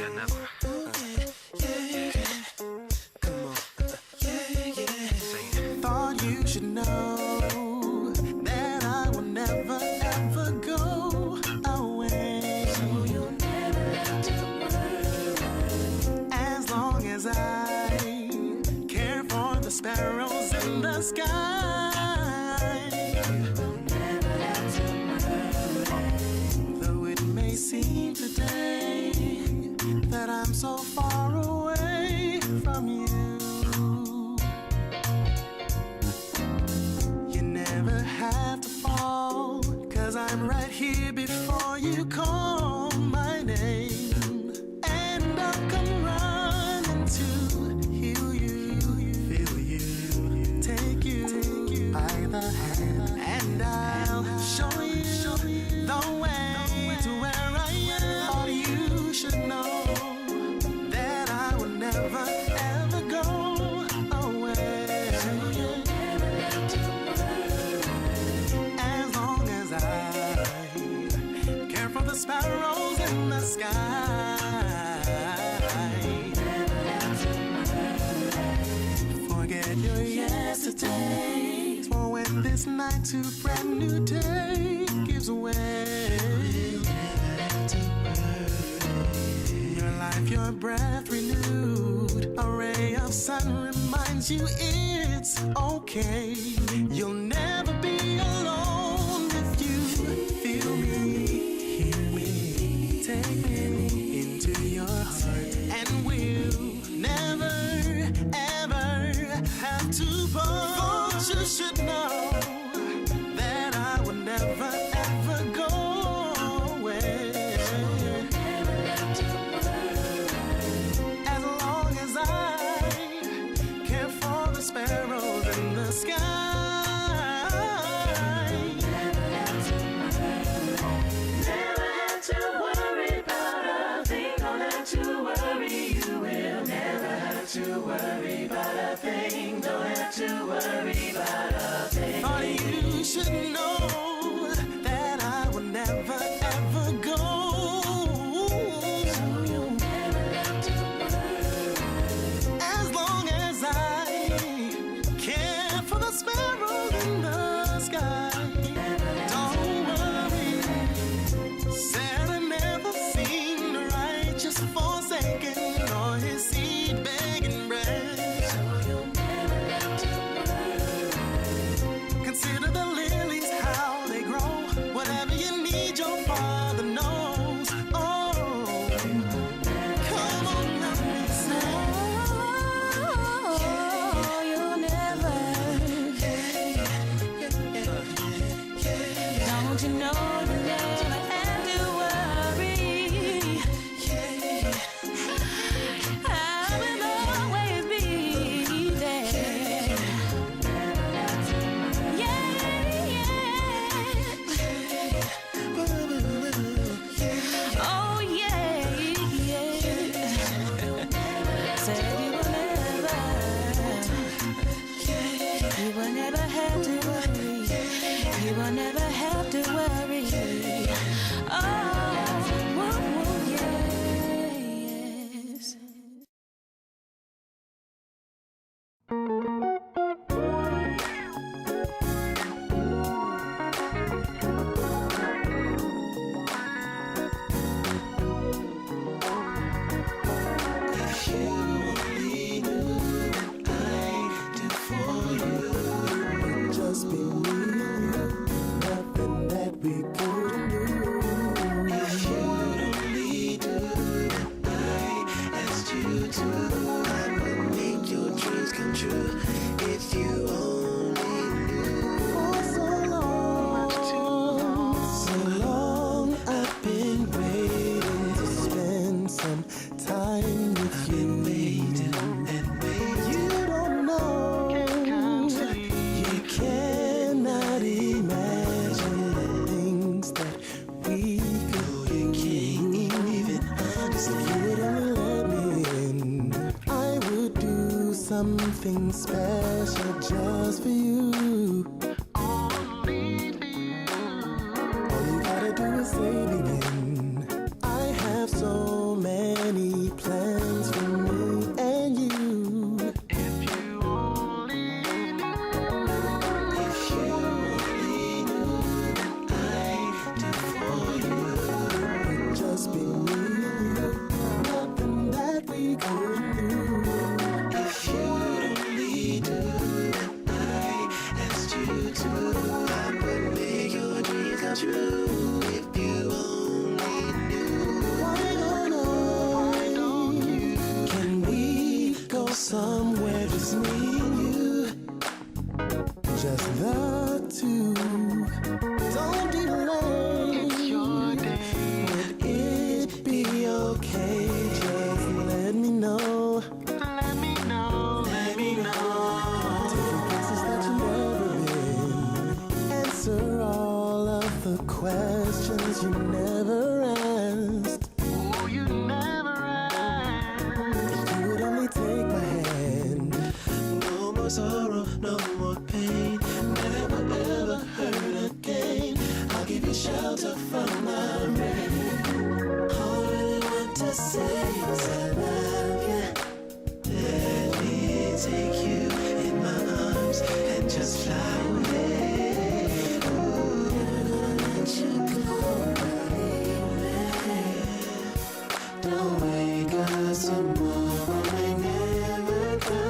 another. Come on. Thought you should know that I will never ever go away. So you'll never have to worry. As long as I care for the sparrows in the sky. You will never have to worry. Though it may seem today that I'm so far away from you, you never have to fall, 'cause I'm right here before you call my name. And I'll come running to heal you, feel you, take you by the hand, and I'll show you the way to where I am. All you should know that I will never ever go away. So you'll never have to worry. As long as I care for the sparrows in the sky. Never have to worry. Forget your yesterdays for when this night to brand new day gives way. Your life, your breath renewed, a ray of sun reminds you it's okay. You'll never be alone if you feel me, hear me, take me into your heart, and we'll never ever have to part. But you should know that I will never ever go away. Never have to worry. As long as I care for the sparrows in the sky. Never have to worry. Never have to worry about a thing. Don't have to worry. You will never have to worry about a thing. Don't have to worry about a thing. All you should know that I will never ever go. So you'll never have to worry. As long as I care for the sparrows in the sky. Don't worry, said I never seen the righteous forsaken, nor his seed begging bread. So you'll never have to worry. Consider the lilies, how they grow. Whatever you need, your Father knows. Oh, come on, let me say. You'll never. Don't you know you never have to worry? I will always be there. Oh yeah, said you will never, you will never have to worry. You will never have to worry. Oh, yes. If you only knew what I do for you, just be me and you, nothing that we couldn't do. If you only do what I asked you to, I would make your dreams come true. If you only knew. For so long I've been waiting to spend some time with you. You don't know, you cannot imagine the things that we could do. You can't even understand. If you would only let me in, I would do something special just for you. All you gotta do is say begin. I have so many for the rain. All I really want to say is I love you. Let me take you in my arms and just fly away. Ooh, never gonna let you go, baby. Don't wake up tomorrow may never come.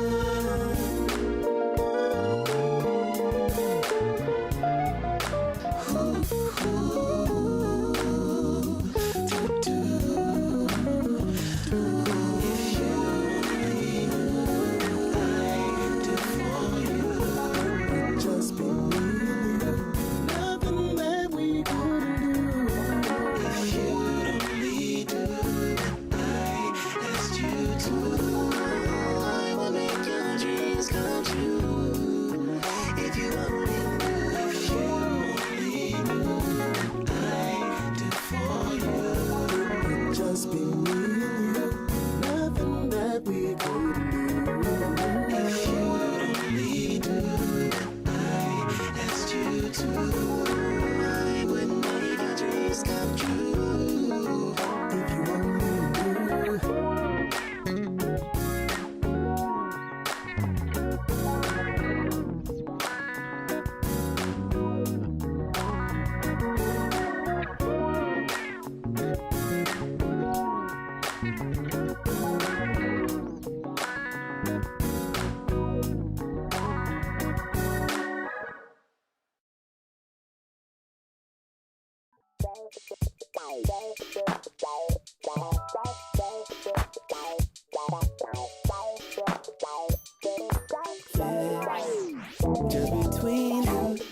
Just between you and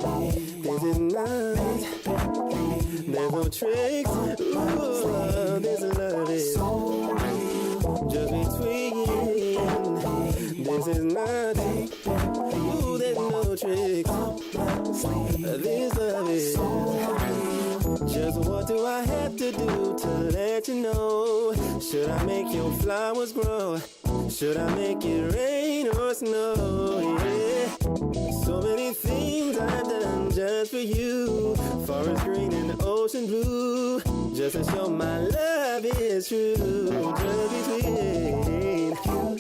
me, this is nice. There's no tricks. Ooh, this love is just between. This is nothing. Ooh, there's no tricks. This love is just what do I have to do to let you know? Should I make your flowers grow? Should I make it rain or snow? Yeah. So many things I've done just for you. Forest green and ocean blue, just to show my love is true. Just between you and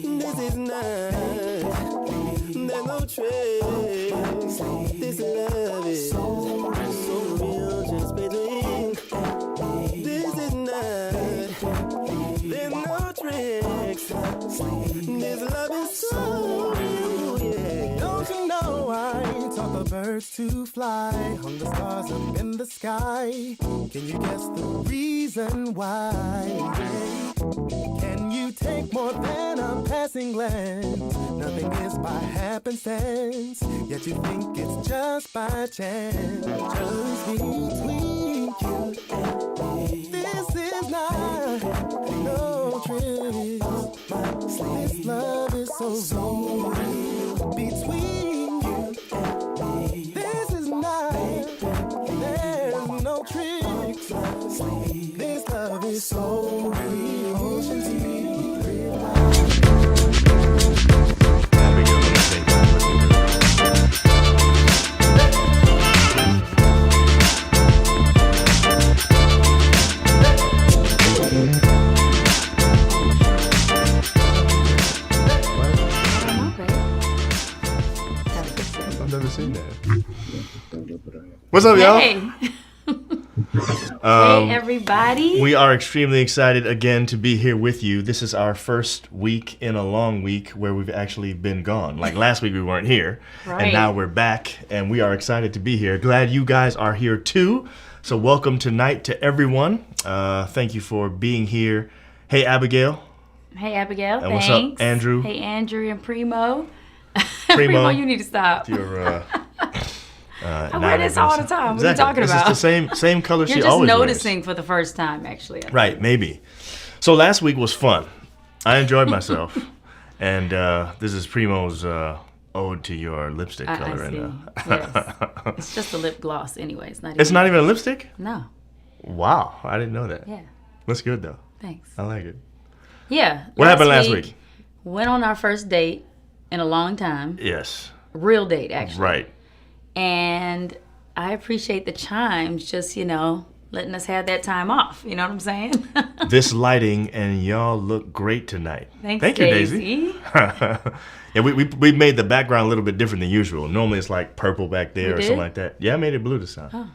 me, this is nice. There's no trace. This love is so real, just between. This is nice. There's no tricks. This love is so real, yeah. Don't you know I taught the birds to fly, hung the stars up in the sky? Can you guess the reason why? Can you take more than a passing glance? Nothing is by happenstance, yet you think it's just by chance. Just between you and me, this is not no tricks. This love is so real. Between you and me, this is not. There's no tricks. This love is so real. I've never seen that. What's up, y'all? Hey. Hey, everybody. We are extremely excited again to be here with you. This is our first week in a long week where we've actually been gone. Like last week we weren't here, Right. and now we're back, and we are excited to be here. Glad you guys are here too. So welcome tonight to everyone. Thank you for being here. Hey, Abigail. Hey, Abigail. And what's Thanks. up, Andrew? Hey, Andrew and Primo. Primo, you need to stop. Your I wear this all the time. What are you talking This about? is the same color You're she just always noticing wears. for the first time, actually. Right, maybe. So last week was fun. I enjoyed myself. And this is Primo's ode to your lipstick color. I see. And, Yes. It's just a lip gloss anyway. It's not even a lipstick? No. Wow, I didn't know that. Yeah. Looks good though. Thanks. I like it. Yeah. What happened last week? Went on our first date in a long time. Yes. Real date, actually. Right. And I appreciate the chimes, just, letting us have that time off. You know what I'm saying? This lighting, and y'all look great tonight. Thanks, Thank you, Daisy. Yeah, we made the background a little bit different than usual. Normally it's like purple back there We or did? something like that. Yeah, I made it blue this time. Oh.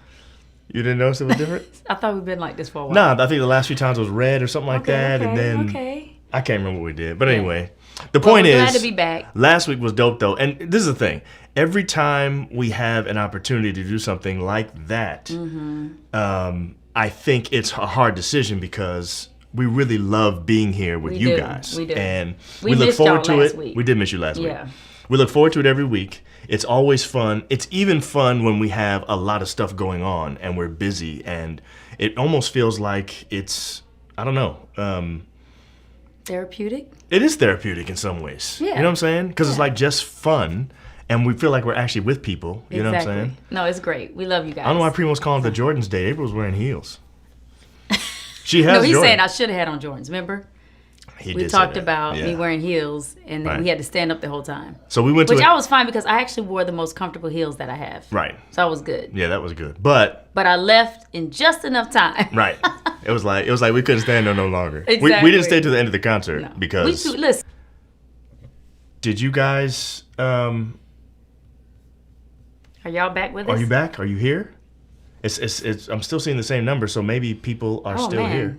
You didn't notice it was different? I thought we've been like this for a while. Nah, I think the last few times it was red or something like that, and then Okay. I can't remember what we did. But anyway, the Well, point we're is, glad to be back. last week was dope though, and this is the thing. Every time we have an opportunity to do something like that, Mm-hmm. I think it's a hard decision because we really love being here with We you do. guys, We do. and We we look missed forward y'all to last it. week. We did miss you last Yeah. week. We look forward to it every week. It's always fun. It's even fun when we have a lot of stuff going on and we're busy, and it almost feels like it's, I don't know. Therapeutic? It is therapeutic in some ways. Yeah. You know what I'm saying? Because it's Yeah. like just fun, and we feel like we're actually with people. You know what I'm saying? No, it's great. We love you guys. I don't know why Primo's calling it the Jordans Day. April's wearing heels. She has No, he's Jordans. saying I should have had on Jordans. Remember? He We did say talked that. about Yeah. me wearing heels, and then Right. we had to stand up the whole time. So we went to Which the, I was fine because I actually wore the most comfortable heels that I have. right. So I was good. Yeah, that was good. But But I left in just enough time. right, it was like we couldn't stand there no longer. We Exactly. didn't stay to the end of the concert No. because. Listen, Did you guys? are y'all back with us? Are you back? Are you here? It's. I'm still seeing the same number, so maybe people are Oh, still man. here.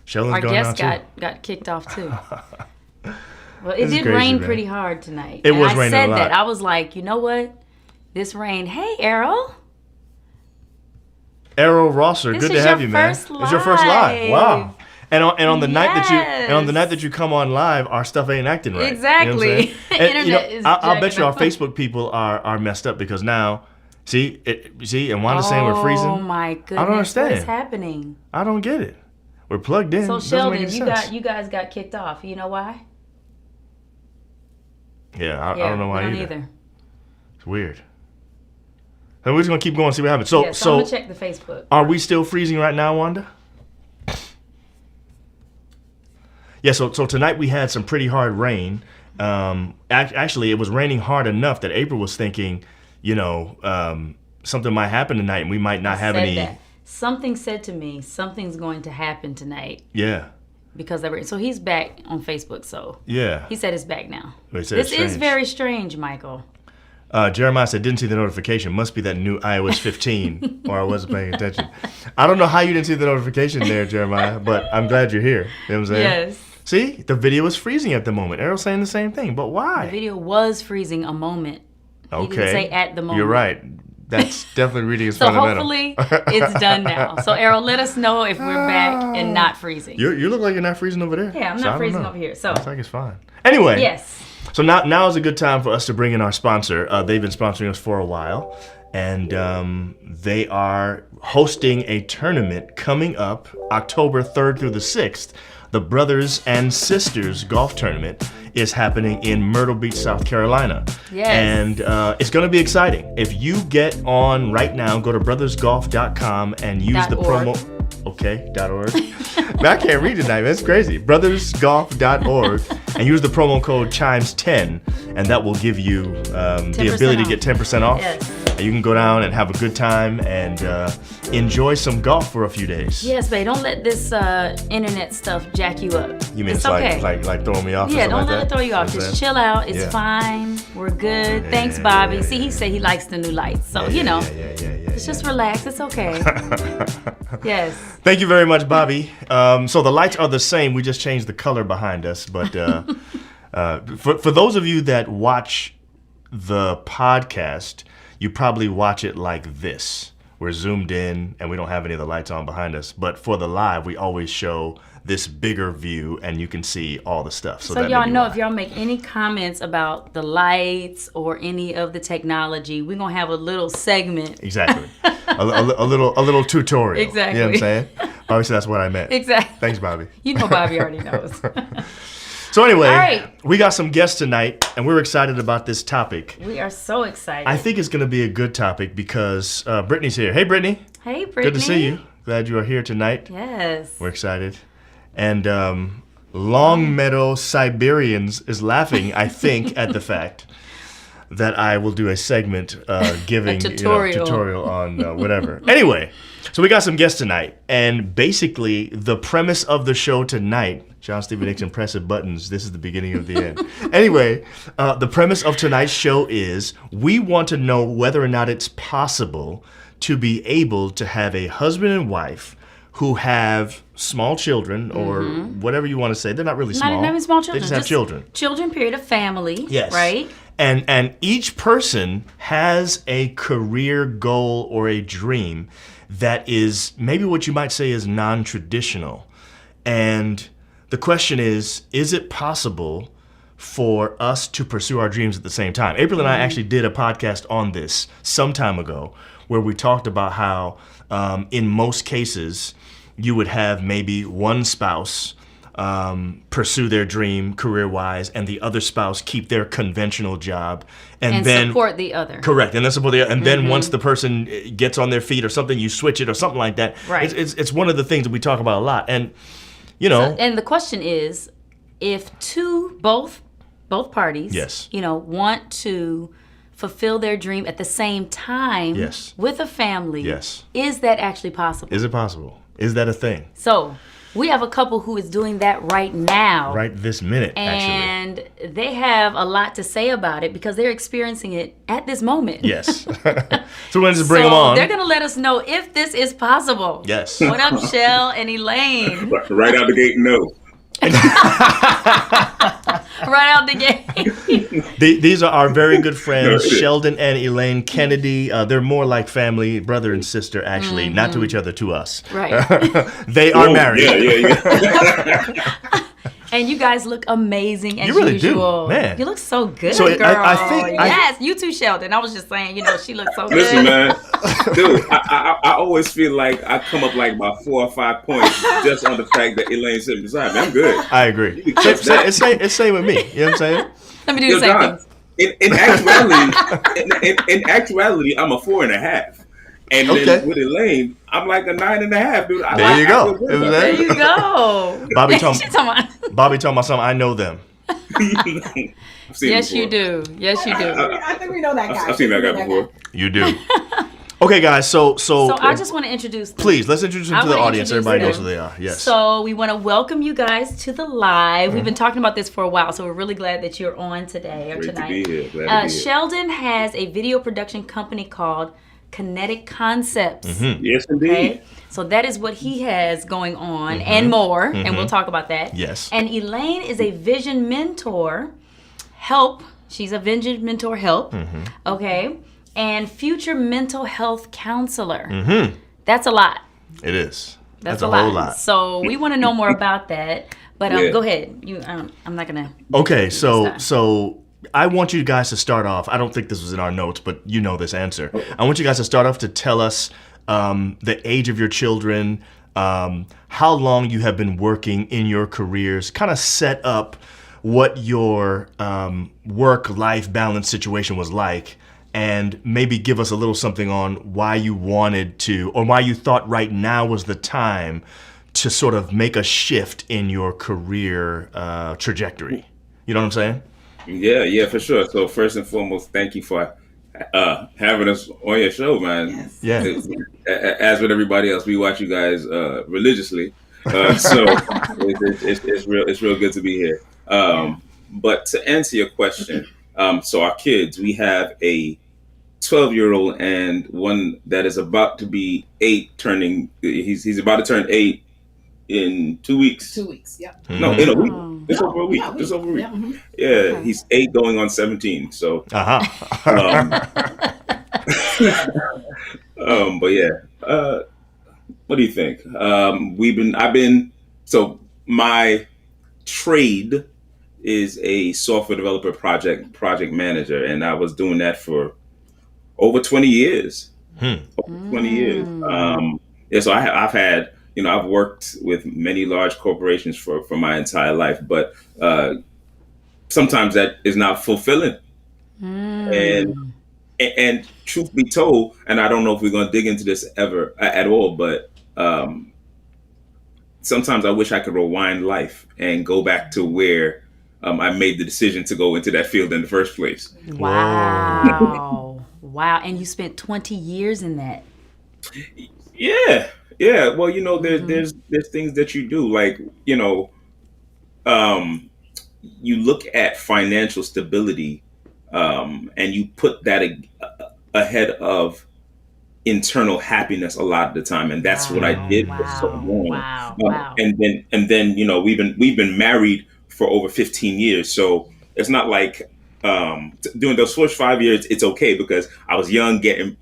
Sheldon's Our going guest on too. got kicked off too. Well, it This is did crazy, rain man. pretty hard tonight. It And was I raining said a lot. that. I was like, you know what? This rain. Hey, Errol. Errol Rosser, This good to is have your you, man. first It's your first live. live. Wow. And on the night that Yes. you come on live, our stuff ain't acting right. Exactly. You know what I'm saying? And, Internet is I'll bet jacking you our up. Facebook people are messed up because now, see, and Wanda's saying we're Oh freezing. my goodness! I don't understand. What's happening? I don't get it. We're plugged in. So Doesn't make Sheldon, any sense. you guys got kicked off. You know why? Yeah, I don't know why I don't either. It's weird. And we're just gonna keep going and see what happens. So I'm So gonna check the Facebook. are we still freezing right now, Wanda? Yeah, so tonight we had some pretty hard rain. Actually, it was raining hard enough that April was thinking, something might happen tonight and we might not have Said any. that. Something said to me, something's going to happen tonight Yeah, because of it. So he's back on Facebook. So yeah. he said it's back now. He said This it's is strange. very strange, Michael. Jeremiah said, didn't see the notification. Must be that new iOS 15, or I wasn't paying attention. I don't know how you didn't see the notification there, Jeremiah, but I'm glad you're here. You know what I'm saying? Yes. See, the video is freezing at the moment. Errol's saying the same thing, but why? The video was freezing a moment. Okay. He didn't say at the moment. You're right. That's definitely reading is So fundamental. hopefully it's done now. So Errol, let us know if we're back and not freezing. You look like you're not freezing over there. Yeah, I'm So I not don't freezing know. over here. So Looks like it's fine. Anyway. yes. So now is a good time for us to bring in our sponsor. They've been sponsoring us for a while, and they are hosting a tournament coming up October 3rd through the 6th. The Brothers and Sisters Golf Tournament is happening in Myrtle Beach, South Carolina. Yes. And it's going to be exciting. If you get on right now, go to brothersgolf.com and use the .org. promo. Okay, .org. Man, I can't read tonight, man. It's crazy. Brothersgolf.org and use the promo code CHIMES10, and that will give you the ability to get 10% off. Yes. And you can go down and have a good time and enjoy some golf for a few days. Yes, babe. Don't let this internet stuff jack you up. You mean it's it's okay. like throwing me off? or Yeah, something don't like let that? it throw you off. You know what I'm Just saying? chill out. It's Yeah. fine. We're good. Yeah, Thanks, yeah, Bobby. yeah, See, yeah. he said he likes the new lights. So, Yeah. it's just relax. It's okay. Yes. Thank you very much, Bobby. So the lights are the same. We just changed the color behind us. But for those of you that watch the podcast, you probably watch it like this. We're zoomed in and we don't have any of the lights on behind us. But for the live, we always show this bigger view and you can see all the stuff. So that may y'all be know why. if y'all make any comments about the lights or any of the technology, we're gonna have a little segment. Exactly. a little tutorial. Exactly. You know what I'm saying? Bobby said that's what I meant. Exactly. Thanks, Bobby. You know Bobby already knows. So anyway, All right. we got some guests tonight, and we're excited about this topic. We are so excited. I think it's going to be a good topic because Brittany's here. Hey, Brittany. Hey, Brittany. Good to see you. Glad you are here tonight. Yes. We're excited. And Longmeadow Siberians is laughing, I think, at the fact that I will do a segment giving tutorial. tutorial on whatever. Anyway, so we got some guests tonight, and basically the premise of the show tonight, John Stephen Nixon, impressive buttons, this is the beginning of the end. Anyway, the premise of tonight's show is we want to know whether or not it's possible to be able to have a husband and wife who have small children, or whatever you want to say. They're not really small. Not even small children. They just have children. Children, period, of family. Yes. Right? And each person has a career goal or a dream that is maybe what you might say is non-traditional. And the question is it possible for us to pursue our dreams at the same time? April and I actually did a podcast on this some time ago where we talked about how in most cases you would have maybe one spouse pursue their dream career-wise, and the other spouse keep their conventional job, and then support the other. Correct, and then support the other. And then once the person gets on their feet or something, you switch it or something like that. Right. It's one of the things that we talk about a lot, and you know. And the question is, if both parties, Yes. want to fulfill their dream at the same time, Yes. with a family, Yes. is that actually possible? Is it possible? Is that a thing? So we have a couple who is doing that right now. Right this minute, actually. And they have a lot to say about it because they're experiencing it at this moment. Yes. So we'll just bring them on. They're going to let us know if this is possible. Yes. What up, Shell and Elaine? Right out the gate, no. Right out the gate. These are our very good friends, No, it is. Sheldon and Elaine Kennedy. They're more like family, brother and sister, actually, not to each other, to us. Right. They are Oh, married. Yeah. And you guys look amazing as You really do, usual. man. You look so good, So girl. I think- yes, you too, Sheldon. I was just saying, she looks so Listen, good. man, dude, I always feel like I come up like about 4 or 5 points just on the fact that Elaine's sitting beside me. I'm good. I agree. can catch that. It's same with me. You know what I'm saying? Let me do Yo, the same John, thing. in actuality, I'm a 4.5. And Okay. then with Elaine, I'm like a 9.5, dude. There you go. I feel good It was about that. There you go. Bobby told She's talking about- Bobby talking about something. I know them. that. I've seen Yes, it you before. do. Yes, you do. I think we know that guy. I've seen that guy before. You do. Okay, guys. So So I just want to introduce them. please let's introduce them I to the wanna audience. introduce Everybody knows them. who they are. Yes. So we want to welcome you guys to the live. We've been talking about this for a while, so we're really glad that you're on today or Great to tonight. be here. Glad to be here. Sheldon has a video production company called Kinetic Concepts. Mm-hmm. Yes, indeed. Okay, so that is what he has going on and more, and we'll talk about that. Yes. And Elaine is a vision mentor, she's a vision mentor help, okay, and future mental health counselor. That's a lot. It is. That's a a lot. whole lot. So we want to know more about that. But Yeah. go ahead. I'm not gonna. Okay, This so time. so I want you guys to start off. I don't think this was in our notes, but you know this answer. I want you guys to start off to tell us the age of your children, how long you have been working in your careers, kind of set up what your work-life balance situation was like, and maybe give us a little something on why you wanted to, or why you thought right now was the time to sort of make a shift in your career trajectory. You know what I'm saying? Yeah, for sure. So first and foremost, thank you for having us on your show, man. Yes. Yeah. As with everybody else, we watch you guys religiously, so it's real good to be here. But to answer your question, so our kids, we have a 12-year-old and one that is about to be 8, turning. He's about to turn 8 in 2 weeks. 2 weeks. Yep. No, in a week. Oh. Just over a week. Yeah, Just over a week. Yeah, mhm. Yeah, he's 8 going on 17. So, Uh-huh. but yeah, what do you think? So my trade is a software developer, project manager, and I was doing that for over 20 years. Over 20 years. Yeah, so I've had, I've worked with many large corporations for my entire life, but sometimes that is not fulfilling. And truth be told, and I don't know if we're going to dig into this ever at all, but sometimes I wish I could rewind life and go back to where I made the decision to go into that field in the first place. Wow. Wow. And you spent 20 years in that. Yeah, yeah. Well, there's things that you do, like, um, you look at financial stability, and you put that ahead of internal happiness a lot of the time, and that's what I did for so Wow. long. Wow. Wow. And then we've been married for over 15 years, so it's not like during those first 5 years it's okay because I was young, getting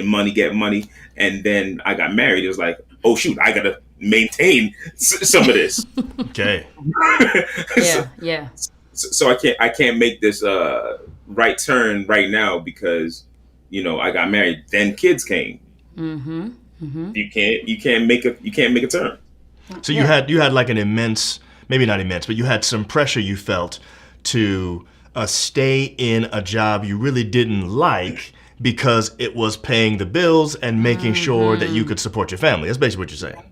money, and then I got married. It was like, oh shoot, I gotta maintain some of this. Okay. so, Yeah. Yeah. so I can't make this right turn right now because I got married. Then kids came. Mm-hmm. Mm-hmm. You can't make a turn. So you had like an immense, maybe not immense, but you had some pressure you felt to stay in a job you really didn't like because it was paying the bills and making sure that you could support your family. That's basically what you're saying.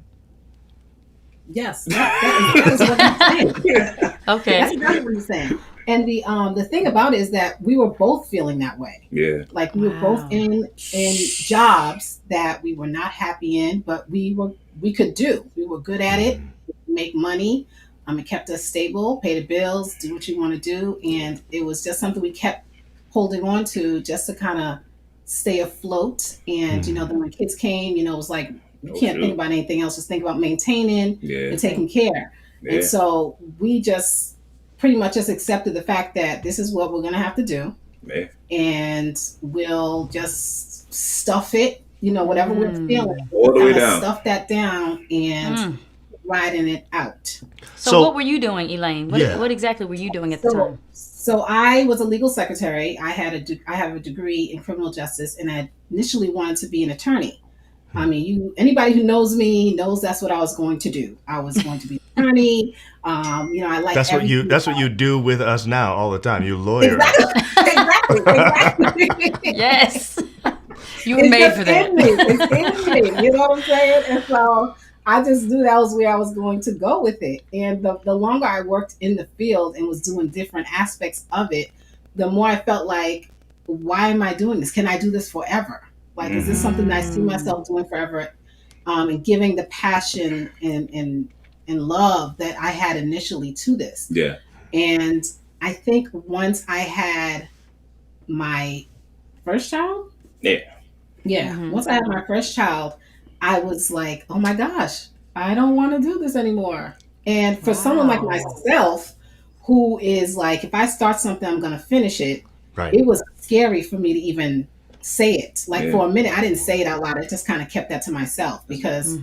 Yes, that is what he's saying. Okay. That's exactly what he's saying. And the thing about it is that we were both feeling that way. Yeah. Like we were both in jobs that we were not happy in, but we could do. We were good at it, make money. It kept us stable, pay the bills, do what you want to do, and it was just something we kept holding on to just to kind of stay afloat. And then when kids came, it was like you can't think about anything else; just think about maintaining Yeah. and taking care. Yeah. And so we just pretty much just accepted the fact that this is what we're going to have to do, Yeah. and we'll just stuff it. Whatever we're feeling, All the way kinda down. stuff that down and riding it out. So what were you doing, Elaine? Yeah. What exactly were you doing at the So, time? so I was a legal secretary. I have a degree in criminal justice, and I initially wanted to be an attorney. I mean, anybody who knows me knows that's what I was going to do. I was going to be an attorney. I like That's what you do with us now all the time. You lawyer. exactly. Yes. You were It's made just for that. in me. It's in me. You know what I'm saying? And so I just knew that was where I was going to go with it. And the longer I worked in the field and was doing different aspects of it, the more I felt like, why am I doing this? Can I do this forever? Like, is this something that I see myself doing forever? And giving the passion and love that I had initially to this. Yeah. And I think once I had my first child, Yeah. once I had my first child, I was like, oh my gosh, I don't want to do this anymore. And for someone like myself, who is like, if I start something, I'm going to finish it. Right. It was scary for me to even say it. Like Yeah. for a minute, I didn't say it out loud. I just kind of kept that to myself because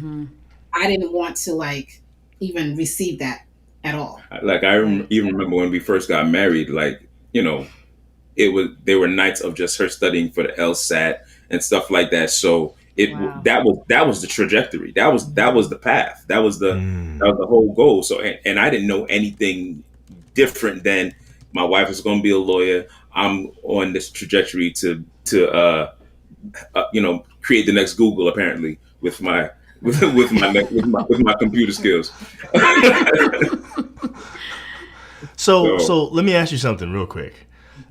I didn't want to like even receive that at all. Like I even remember when we first got married, like, there were nights of just her studying for the LSAT and stuff like that. So that was the trajectory. That was the path. That was the whole goal. So and I didn't know anything different than my wife is going to be a lawyer. I'm on this trajectory to create the next Google, apparently, with my with my computer skills. So let me ask you something real quick.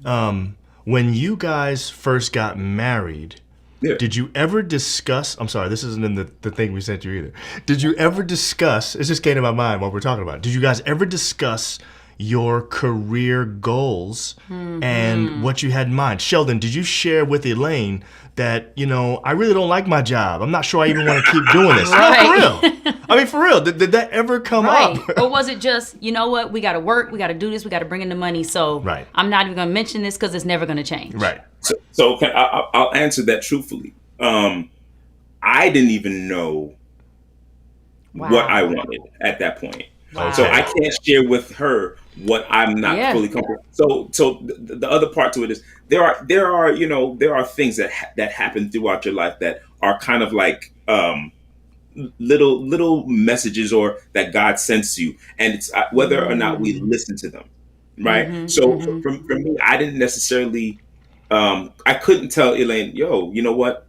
When you guys first got married, Yeah. did you ever discuss? I'm sorry, this isn't in the thing we sent you either. Did you ever discuss? It just came to my mind while we're talking about it. Did you guys ever discuss your career goals and what you had in mind? Sheldon, did you share with Elaine that, I really don't like my job. I'm not sure I even want to keep doing this. Right. No, for real. I mean, for real. Did that ever come Right. up? Or was it just, you know what, we got to work, we got to do this, we got to bring in the money. So Right. I'm not even going to mention this because it's never going to change. Right. So I'll answer that truthfully. I didn't even know what I wanted at that point. Wow. So I can't share with her what I'm not Yeah. fully comfortable. So the other part to it is there are things that happen throughout your life that are kind of like little messages or that God sends to you, and it's whether or not we listen to them, right? So for me, I didn't necessarily. I couldn't tell Elaine, yo, you know what?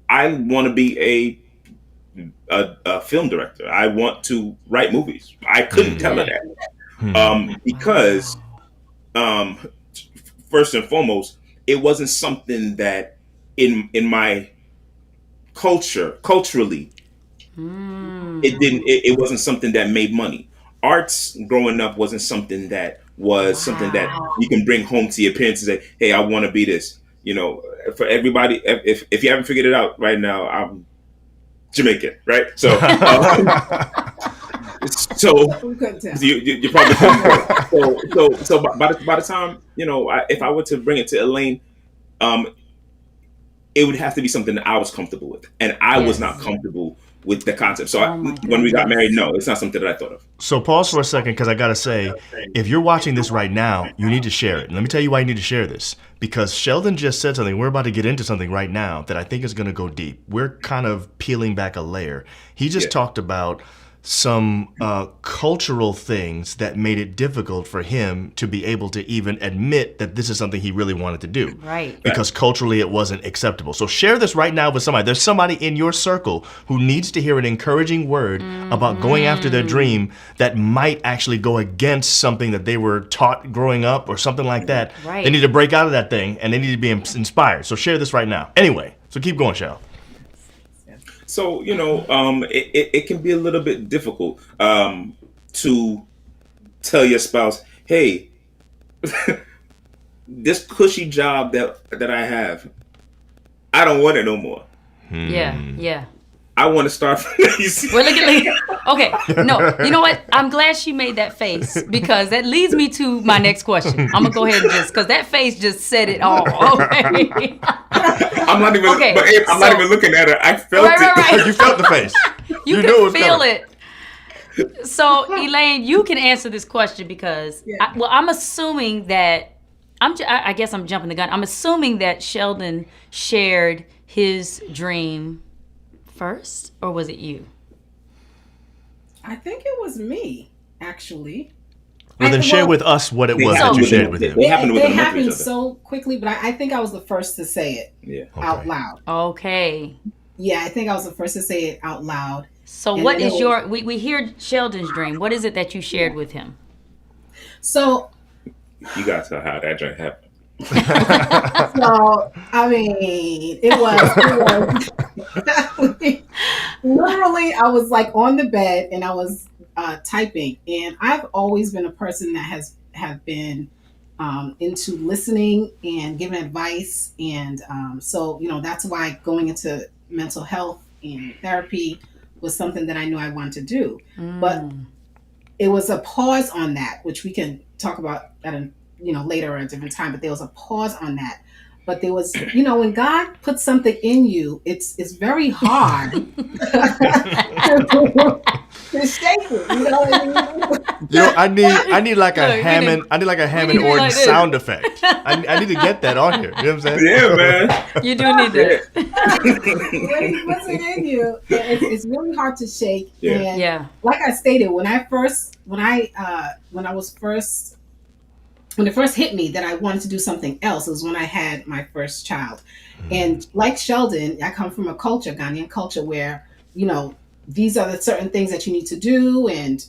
I want to be a film director. I want to write movies. I couldn't tell her that. Because first and foremost, it wasn't something that in my culturally, it wasn't something that made money. Arts growing up wasn't something that was something that you can bring home to your parents and say, hey, I want to be this. You know, for everybody, if you haven't figured it out right now, I'm Jamaican, right? So so We couldn't tell. you probably so by the time, you know, if I were to bring it to Elaine, it would have to be something that I was comfortable with, and I was not comfortable with the concept. So when we got married, no, it's not something that I thought of. So pause for a second, because I got to say, if you're watching this right now, you need to share it. And let me tell you why you need to share this. Because Sheldon just said something. We're about to get into something right now that I think is going to go deep. We're kind of peeling back a layer. He just talked about some cultural things that made it difficult for him to be able to even admit that this is something he really wanted to do. Right. Because culturally it wasn't acceptable. So share this right now with somebody. There's somebody in your circle who needs to hear an encouraging word about going after their dream that might actually go against something that they were taught growing up or something like that. Right. They need to break out of that thing and they need to be inspired. So share this right now. Anyway, so keep going, Shell. So, you know, it can be a little bit difficult to tell your spouse, hey, this cushy job that I have, I don't want it no more. Yeah. I want to start from Well, okay. No, you know what? I'm glad she made that face because that leads me to my next question. I'm gonna go ahead and because that face just said it all. Okay. I'm not even. Okay, But I'm not even looking at her. I felt it. Right. You felt the face. You knew can feel coming. it. So, Elaine, you can answer this question because, I'm assuming that I guess I'm jumping the gun. I'm assuming that Sheldon shared his dream first, or was it you? I think it was me, actually. Well, then share with us what it was that you shared with him. We happened to They look at happened each other. so quickly, but I think I was the first to say it Yeah. out loud. Okay. Yeah, I think I was the first to say it out loud. So And what then is it we hear Sheldon's dream. What is it that you shared with him? So, You got to tell how that drink happened. I mean, it was literally, I was like on the bed and I was typing, and I've always been a person that have been into listening and giving advice, and so that's why going into mental health and therapy was something that I knew I wanted to do. But it was a pause on that, which we can talk about at a later or a different time. But there was a pause on that. But there was, when God puts something in you, it's very hard to shake it. You know what I mean? I need like a Look, we Hammond. I need like a Hammond need it Orton like this. sound effect. I need to get that on here. You know what I'm saying? Yeah, man. You do need that. When he puts it in you, it's really hard to shake. Yeah. And Yeah. like I stated, when it first hit me that I wanted to do something else, it was when I had my first child. And like Sheldon, I come from a culture, Ghanaian culture, where, these are the certain things that you need to do. And,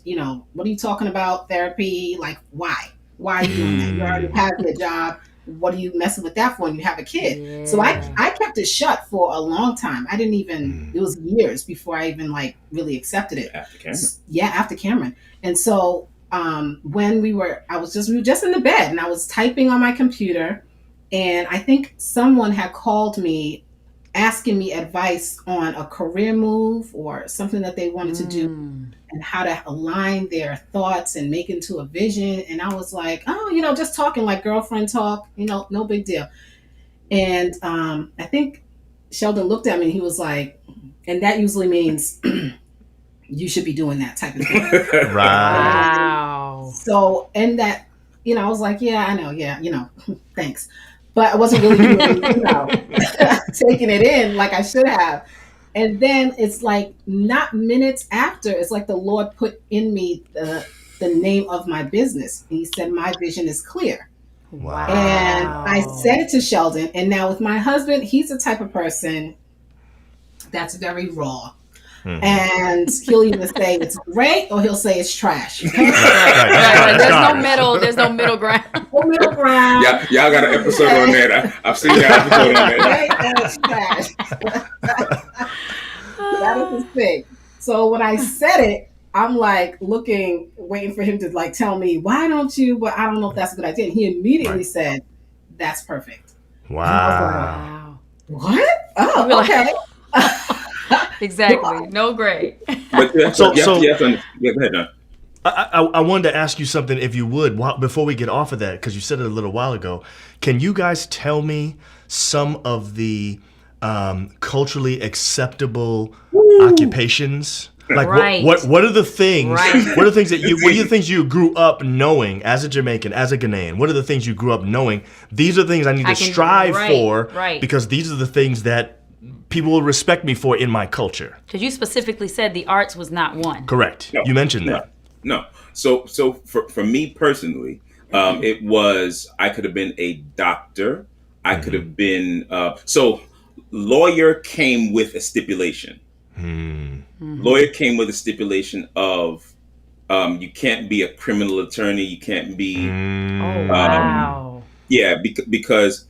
what are you talking about? Therapy? Like, why? Why are you doing that? You already have your job. What are you messing with that for when you have a kid? Yeah. So I kept it shut for a long time. I didn't even, it was years before I even really accepted it. After Cameron. Yeah, after Cameron. And so when we were just in the bed and I was typing on my computer, and I think someone had called me asking me advice on a career move or something that they wanted to do and how to align their thoughts and make into a vision. And I was like, oh, just talking like girlfriend talk, no big deal. And I think Sheldon looked at me and he was like, and that usually means you should be doing that type of thing. Right. Wow. So, and that, I was like, yeah, I know. Yeah. Thanks. But I wasn't really, taking it in like I should have. And then it's like not minutes after, it's like the Lord put in me the name of my business. And he said, my vision is clear. Wow. And I said it to Sheldon. And now with my husband, he's the type of person that's very raw. And he'll either say it's great or he'll say it's trash. Okay? Right. There's no Garbage. middle. There's no middle ground. No middle ground. Yeah, y'all got an episode on that. I've seen that episode on that. Great or it's trash. That is his thing. So when I said it, I'm like looking, waiting for him to like tell me, why don't you? But I don't know if that's a good idea. And he immediately said, that's perfect. Wow. Wow. What? Oh, You're like- okay. Exactly. No grade. But you have So- to, yeah, go ahead, John. I wanted to ask you something, if you would, before we get off of that, because you said it a little while ago. Can you guys tell me some of the culturally acceptable occupations? Like Right. what are the things? Right. What are the things that you? What are the things you grew up knowing as a Jamaican, as a Ghanaian? What are the things you grew up knowing? These are things I need to strive for, right. because these are the things that people will respect me for in my culture. Because you specifically said the arts was not one. Correct. No, You mentioned that. No. So for me personally, it was, I could have been a doctor. I could have been so lawyer came with a stipulation. Lawyer came with a stipulation of you can't be a criminal attorney. You can't be Oh, wow. because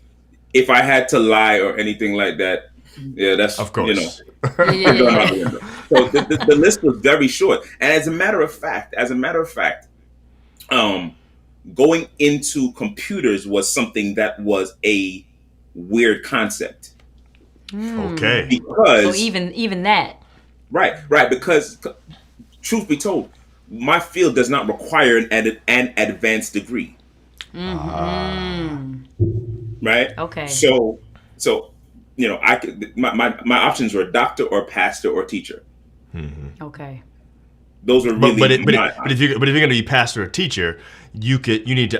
if I had to lie or anything like that, that's Of course. you know. Yeah. So the list was very short, and as a matter of fact, going into computers was something that was a weird concept Okay. because So even that. right, because truth be told, my field does not require an advanced degree, right? Okay. So you know, I could my options were doctor or pastor or teacher. Okay. Those were really But if you're going to be pastor or teacher, you need to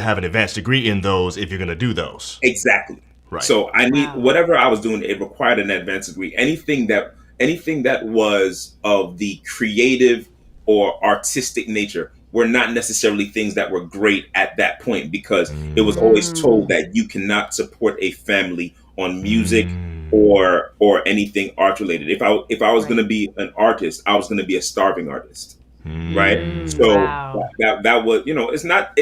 have an advanced degree in those if you're going to do those. exactly. Right. So I need Wow. whatever I was doing, it required an advanced degree. Anything that was of the creative or artistic nature were not necessarily things that were great at that point, because it was always told that you cannot support a family on music or anything art related. If I was going to be an artist, I was going to be a starving artist. Right. So Wow. that was, you know, it's not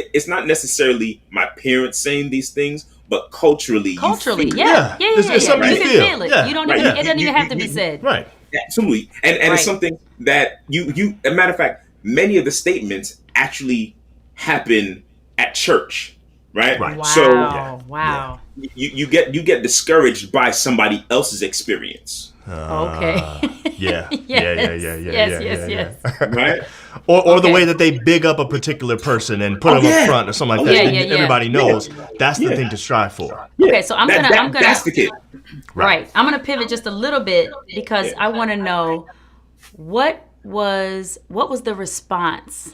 necessarily my parents saying these things, but culturally, you Culturally, feel- yeah. It's something You you can feel. feel it. Yeah. You don't Right. even, Yeah. it doesn't even have to be You- said. Right. Absolutely. And Right. it's something that you a matter of fact, many of the statements actually happen at church, right? Right. Wow. So wow. you get discouraged by somebody else's experience, Okay. Yeah. Yes. right? Or the Okay. way that they big up a particular person and put them yeah. up front or something like that. Yeah, and yeah, yeah. everybody knows that's the Yeah. thing to strive for. Okay, so I'm gonna That's the kid. right. I'm gonna pivot just a little bit because I want to know what was the response.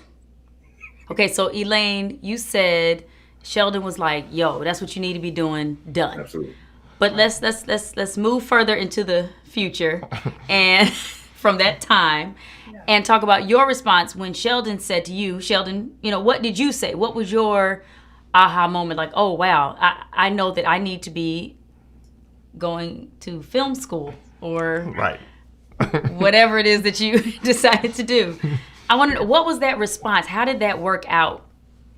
Okay, so Elaine, you said Sheldon was like, "Yo, that's what you need to be doing." Done. Absolutely. But let's move further into the future and from that time and talk about your response when Sheldon said to you, Sheldon, you know, what did you say? What was your aha moment? Like, oh wow, I know that I need to be going to film school or Right. whatever it is that you decided to do. I want to know, what was that response? How did that work out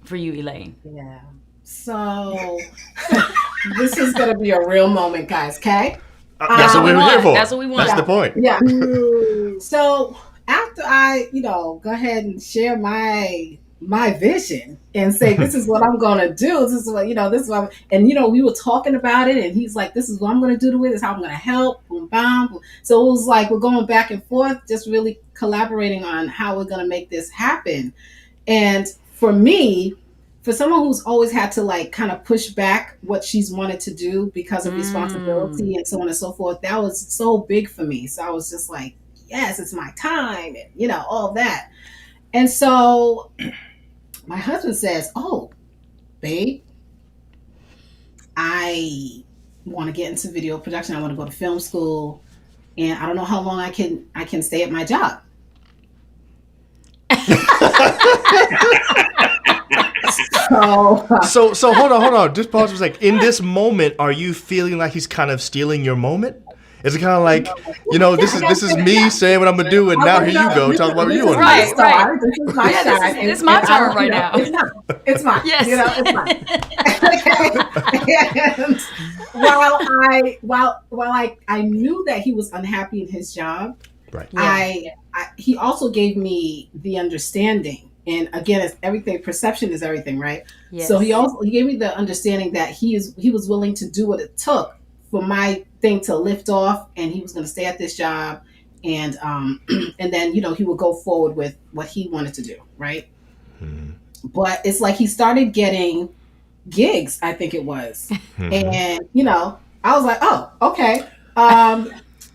for you, Elaine? Yeah. So this is going to be a real moment, guys, okay? That's what we were here for. That's what we want. That's the point. Yeah. So after I, go ahead and share my vision and say, this is what I'm going to do. This is what, this is what, we were talking about it and he's like, this is what I'm going to do to it. This is how I'm going to help. Boom, bam. So it was like, we're going back and forth, just really collaborating on how we're going to make this happen. And for me, for someone who's always had to like kind of push back what she's wanted to do because of responsibility and so on and so forth, that was so big for me. So I was just like, yes, it's my time and, all that. And so my husband says, oh, babe, I want to get into video production. I want to go to film school. And I don't know how long I can stay at my job. So hold on. Just pause for a second. In this moment, are you feeling like he's kind of stealing your moment? Is it kind of like, this is me saying what I'm gonna do, and now here you go, tell me what you want to do. Right, right. This is my Yeah, shine. it's my And turn right now. It's mine. It's mine. Yes. It's mine. And while I knew that he was unhappy in his job, Right. he also gave me the understanding. And again, it's everything. Perception is everything, right? Yes. So he gave me the understanding that he was willing to do what it took for my thing to lift off, and he was going to stay at this job, and and then he would go forward with what he wanted to do, right? But it's like he started getting gigs, I think it was, and I was like, oh, okay.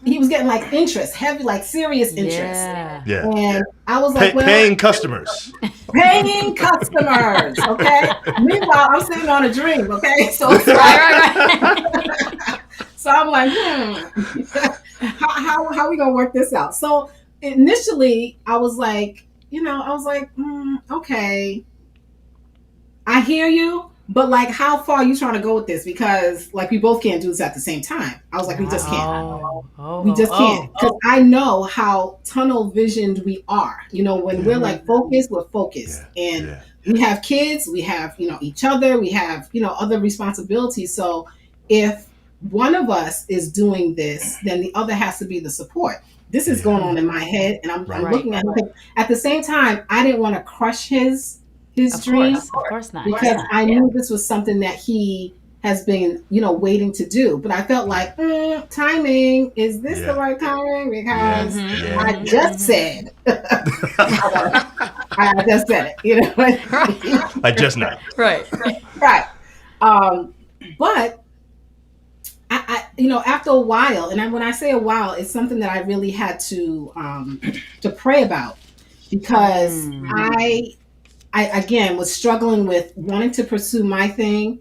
He was getting like interest, heavy, like serious interest. Yeah. And I was like, Paying customers. Paying customers, okay? Meanwhile, I'm sitting on a dream, okay? So, Right. so I'm like, how are we gonna work this out? So initially, I was like, okay, I hear you, but like, how far are you trying to go with this? Because like, we both can't do this at the same time. I was like, we just can't. We just can't, because I know how tunnel visioned we are. When we're like focused, we're focused, and we have kids, we have each other, we have other responsibilities. So if one of us is doing this, then the other has to be the support. This is going on in my head, and I'm looking at him. At the same time, I didn't want to crush his dream, of course not. because I knew this was something that he has been, waiting to do. But I felt like, timing, is this the right timing? Because I just said, I just said it, I just know. Right. Right. But I after a while, and when I say a while, it's something that I really had to pray about, because I again was struggling with wanting to pursue my thing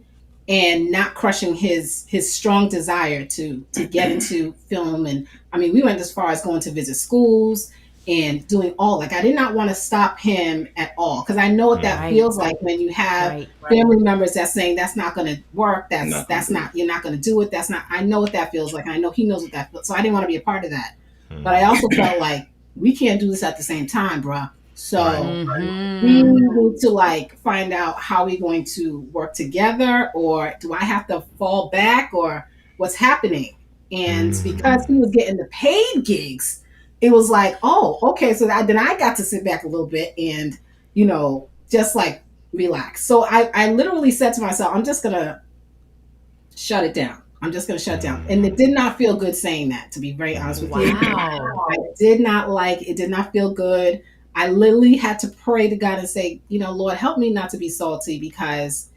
and not crushing his strong desire to get into film. And I mean, we went as far as going to visit schools and doing all, like, I did not want to stop him at all, because I know what that feels like when you have family members that's saying that's not going to work, that's not, you're not going to do it, that's not, I know what that feels like, I know he knows what that feels, so I didn't want to be a part of that. But I also felt like we can't do this at the same time, bruh. So we need to like find out how we're going to work together, or do I have to fall back, or what's happening? And because he was getting the paid gigs, it was like, oh, okay. So then I got to sit back a little bit and, just like relax. So I literally said to myself, I'm just going to shut it down. I'm just going to shut it down. And it did not feel good saying that, to be very honest with you. I did not like, it did not feel good. I literally had to pray to God and say, Lord, help me not to be salty, because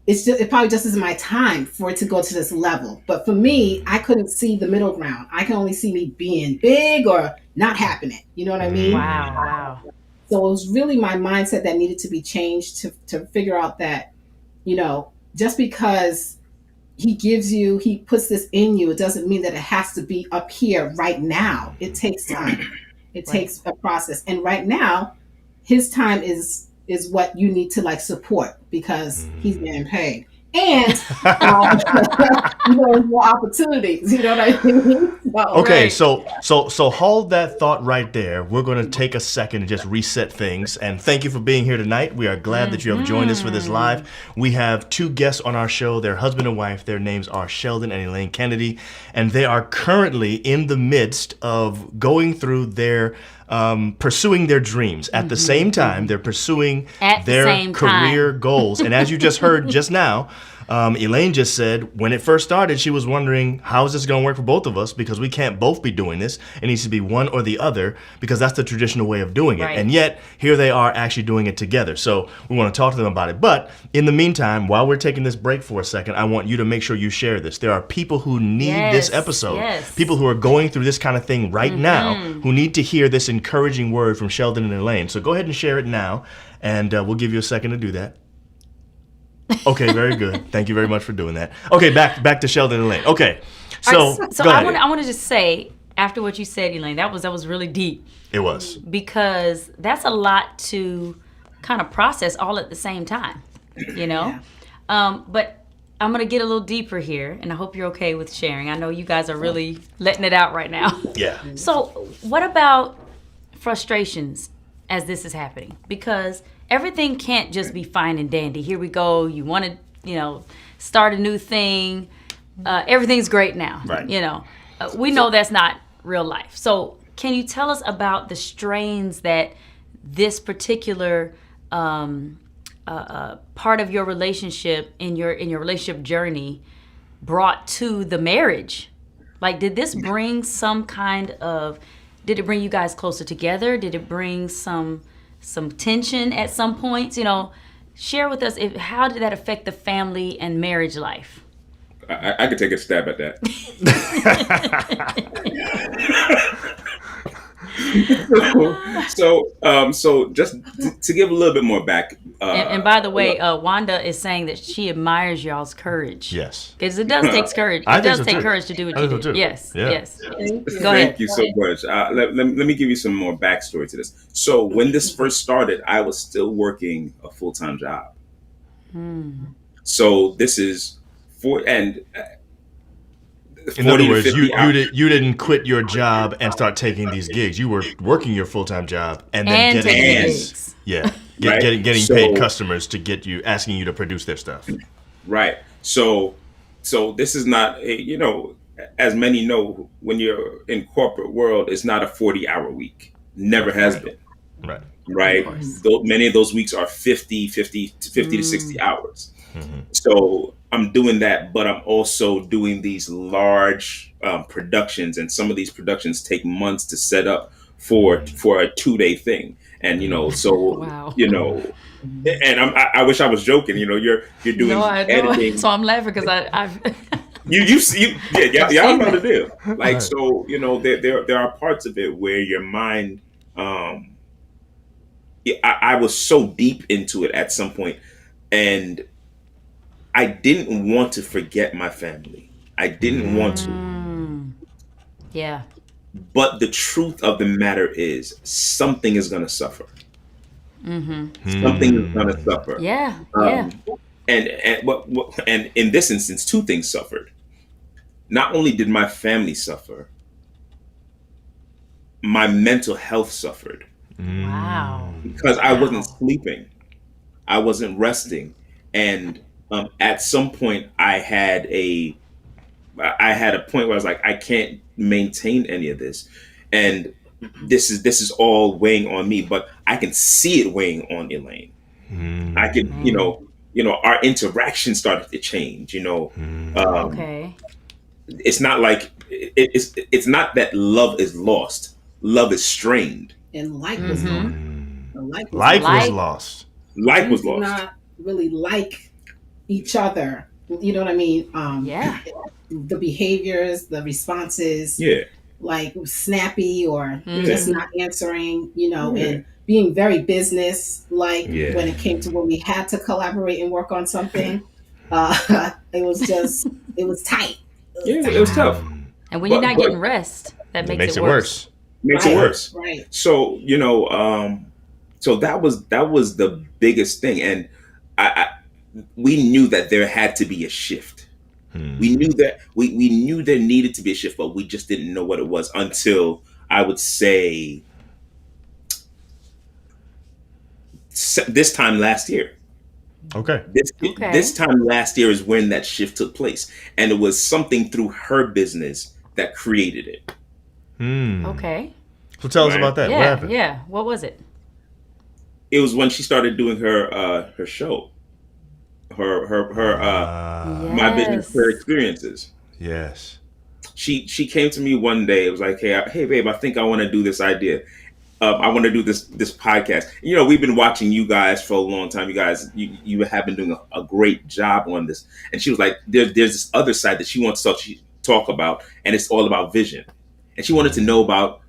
it probably just isn't my time for it to go to this level. But for me, I couldn't see the middle ground. I can only see me being big or not happening. You know what I mean? Wow. So it was really my mindset that needed to be changed to figure out that, just because he puts this in you, it doesn't mean that it has to be up here right now. It takes time. It takes a process. And right now, his time is what you need to like support, because he's getting paid. And more opportunities, you know what I mean? Okay, so hold that thought right there. We're going to take a second and just reset things. And thank you for being here tonight. We are glad that you have joined us for this live. We have two guests on our show. They're husband and wife. Their names are Sheldon and Elaine Kennedy. And they are currently in the midst of going through their pursuing their dreams. At the same time, they're pursuing their career goals. And as you just heard just now, Elaine just said when it first started, she was wondering, how is this going to work for both of us? Because we can't both be doing this. It needs to be one or the other, because that's the traditional way of doing it. And yet, here they are actually doing it together. So we want to talk to them about it. But in the meantime, while we're taking this break for a second, I want you to make sure you share this. There are people who need this episode. People who are going through this kind of thing right now, who need to hear this encouraging word from Sheldon and Elaine. So go ahead and share it now, and we'll give you a second to do that. Okay, very good. Thank you very much for doing that. Okay, back to Sheldon and Elaine. Okay, so go ahead. I want to just say, after what you said, Elaine, that was really deep. It was. Because that's a lot to kind of process all at the same time, But I'm gonna get a little deeper here, and I hope you're okay with sharing. I know you guys are really letting it out right now. Yeah. So, what about frustrations as this is happening? Because everything can't just be fine and dandy. Here we go. You want to, start a new thing. Everything's great now. Right. We know that's not real life. So, can you tell us about the strains that this particular part of your relationship in your relationship journey brought to the marriage? Like, did this bring did it bring you guys closer together? Did it bring some tension at some points? Share with us, how did that affect the family and marriage life? I could take a stab at that. So just to give a little bit more back. And by the way, Wanda is saying that she admires y'all's courage. Yes. Because it does take courage. I It think does so, take too. courage to do what I you think so, do. too. Yes. Yeah. Yes. Thank you. Go ahead. Thank you so much. Let me give you some more backstory to this. So when this first started, I was still working a full-time job. So this is In 40 other to words, 50 you hours. didn't quit your job and start taking these gigs. You were working your full-time job and then And getting taking these, gigs. yeah, Right. getting So- paid customers to asking you to produce their stuff. Right. So this is not as many know, when you're in corporate world, it's not a 40-hour week. Never has been. Right. Right. Many of those weeks are 50 to 60 hours. So I'm doing that, but I'm also doing these large productions, and some of these productions take months to set up for a 2-day thing. And so Wow. and I wish I was joking. You're doing No, I know. editing. So I'm laughing because I've Y'all know the deal. Like, Right. so there are parts of it where your mind, I was so deep into it at some point, and I didn't want to forget my family. I didn't want to. yeah. But the truth of the matter is, something is going to suffer. Something is going to suffer. Yeah. Yeah. And in this instance, two things suffered. Not only did my family suffer, my mental health suffered Wow. because I wasn't sleeping, I wasn't resting, and at some point I had a point where I was like, I can't maintain any of this, and this is all weighing on me. But I can see it weighing on Elaine. I can, our interaction started to change. Okay. It's not like it's not that love is lost. Love is strained. And life was lost. The life was Life lost. was Like- lost. Life was We did lost. not really like each other. You know what I mean? Yeah. The behaviors, the responses, Yeah. like snappy or Mhm. just not answering, Yeah. and being very business like Yeah. when it came to when we had to collaborate and work on something. It was tight. Yeah, it was tough. And when you're But- not getting rest, that It makes it worse. Makes Right. it worse. Right. So so that was the biggest thing, and we knew that there had to be a shift. We knew that we knew there needed to be a shift, but we just didn't know what it was until, I would say, this time last year. Okay. Okay. This time last year is when that shift took place, and it was something through her business that created it. Okay. So tell us Right. about that. What Yeah. happened? Yeah. What was it? It was when she started doing her show, her My Business, Her Experiences. Yes. She came to me one day. It was like, hey babe, I think I want to do this idea. I want to do this podcast. We've been watching you guys for a long time. You guys, you have been doing a great job on this. And she was like, there's this other side that she wants to talk about, and it's all about vision. And she wanted to know about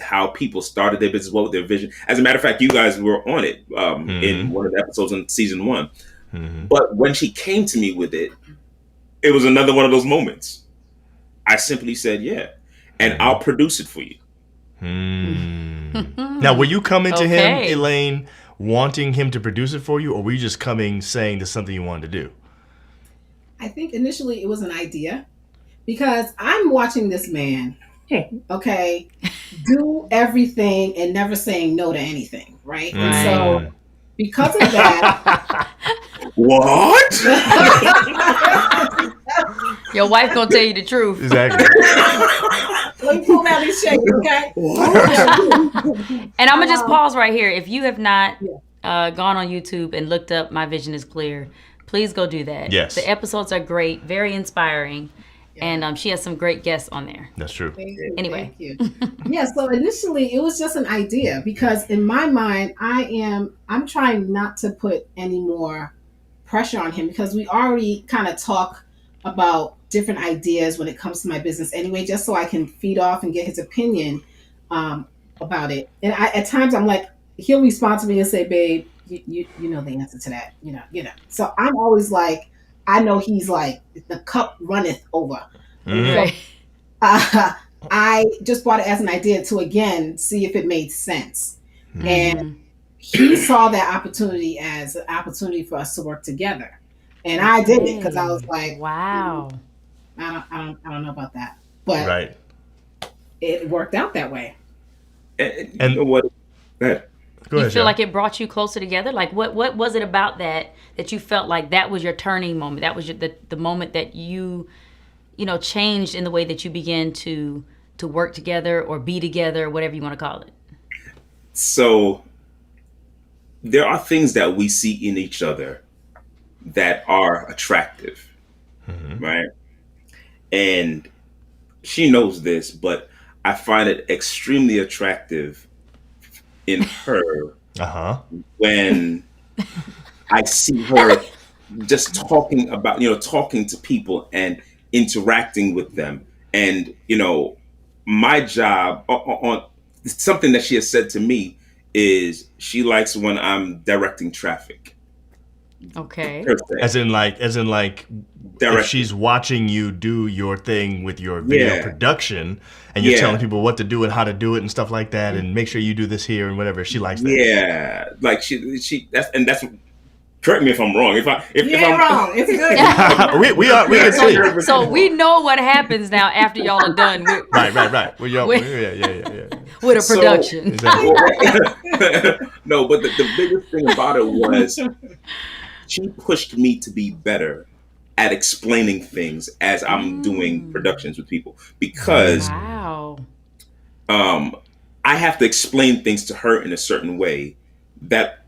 how people started their business, what was their vision. As a matter of fact, you guys were on it in one of the episodes in season 1. But when she came to me with it, it was another one of those moments. I simply said, yeah, and I'll produce it for you. Now, were you coming to him, Okay. Elaine, wanting him to produce it for you, or were you just coming saying there's something you wanted to do? I think initially it was an idea because I'm watching this man, okay, do everything and never saying no to anything, right? And so because of that, What? Your wife gonna tell you the truth. Exactly. let me pull out these shakes, okay? And I'm gonna just pause right here. If you have not gone on YouTube and looked up My Vision is Clear, please go do that. Yes. The episodes are great, very inspiring, and she has some great guests on there. That's true. Thank you, Anyway. thank you. Yeah, so initially it was just an idea because in my mind I'm trying not to put any more pressure on him because we already kind of talk about different ideas when it comes to my business anyway, just so I can feed off and get his opinion about it. And at times I'm like, he'll respond to me and say, "Babe, you know the answer to that, you know." So I'm always like, I know he's like, the cup runneth over. Right. I just brought it as an idea to again see if it made sense, and he saw that opportunity as an opportunity for us to work together, and I did it because I was like, Wow. I don't know about that, but Right. it worked out that way. And And- you know what? Go ahead. Go You ahead, feel Sean. like it brought you closer together? Like what was it about that you felt like that was your turning moment? That was the moment that you changed in the way that you began to work together or be together, whatever you want to call it. So there are things that we see in each other that are attractive, right? And she knows this, but I find it extremely attractive in her Uh-huh. when I see her just talking about, talking to people and interacting with them. And, my job on something that she has said to me is she likes when I'm directing traffic. Okay. Per se. As in like if Directing. she's watching you do your thing with your video Yeah. production and you're Yeah. telling people what to do and how to do it and stuff like that and make sure you do this here and whatever, she likes that. Yeah, like she that's. Correct me if I'm wrong. If You I'm ain't wrong. It's good. we can see. So we know what happens now after y'all are done with Right. Well, yeah. with a So- production. Exactly. No, but the biggest thing about it was she pushed me to be better at explaining things as I'm doing productions with people because Wow. I have to explain things to her in a certain way that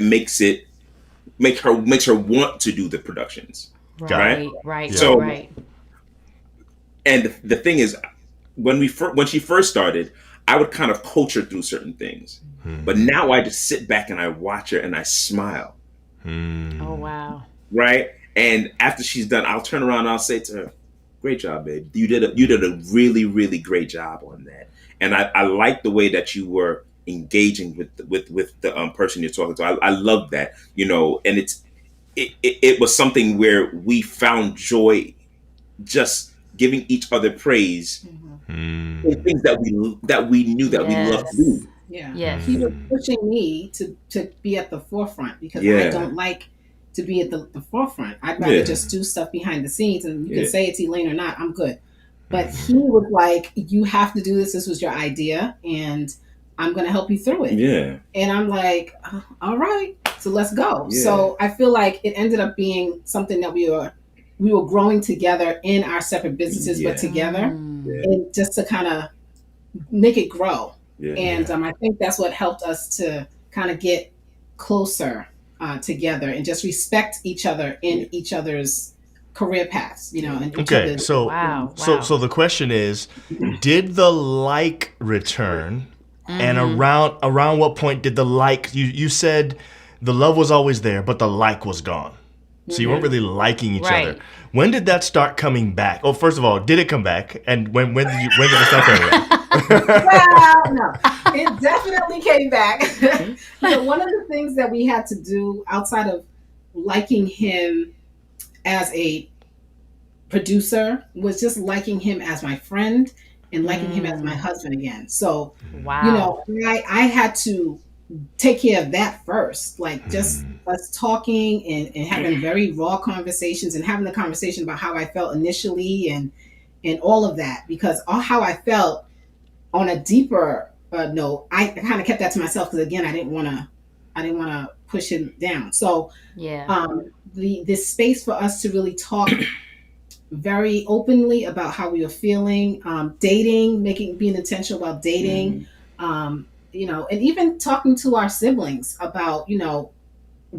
makes her want to do the productions. Right. So- Right. And the thing is, when she first started, I would kind of coach her through certain things. But now I just sit back and I watch her and I smile, Oh wow. right? And after she's done, I'll turn around and I'll say to her, "Great job, babe. You did a really, really great job on that." And I like the way that you were engaging with the person you're talking to. I love that, and it was something where we found joy just giving each other praise in things that we knew that we loved to do. Yeah. Yes. He was pushing me to be at the forefront because I Yeah. don't like to be at the forefront. I'd rather Yeah. just do stuff behind the scenes, and you Yeah. can say it's Elaine or not, I'm good. But he was like, "You have to do this. This was your idea, and I'm going to help you through it." Yeah. And I'm like, "All right, so let's go." Yeah. So I feel like it ended up being something that we were growing together in our separate businesses, Yeah. but together, Yeah. and just to kind of make it grow. Yeah. And I think that's what helped us to kind of get closer together and just respect each other in each other's career paths, and each Okay, other's- so Wow. so the question is, did the like return, and around what point did the like? You said the love was always there, but the like was gone. So you weren't really liking each Right. other. When did that start coming back? Oh, first of all, did it come back? And when did it start coming back? Well, no, it definitely came back. One of the things that we had to do outside of liking him as a producer was just liking him as my friend and liking him as my husband again. So, Wow. I had to take care of that first. Like, just us talking and having very raw conversations and having the conversation about how I felt initially and all of that, because how I felt on a deeper note, I kind of kept that to myself because again, I didn't want to push him down. So Yeah. this space for us to really talk very openly about how we were feeling, dating, being intentional about dating, you know, and even talking to our siblings about, you know,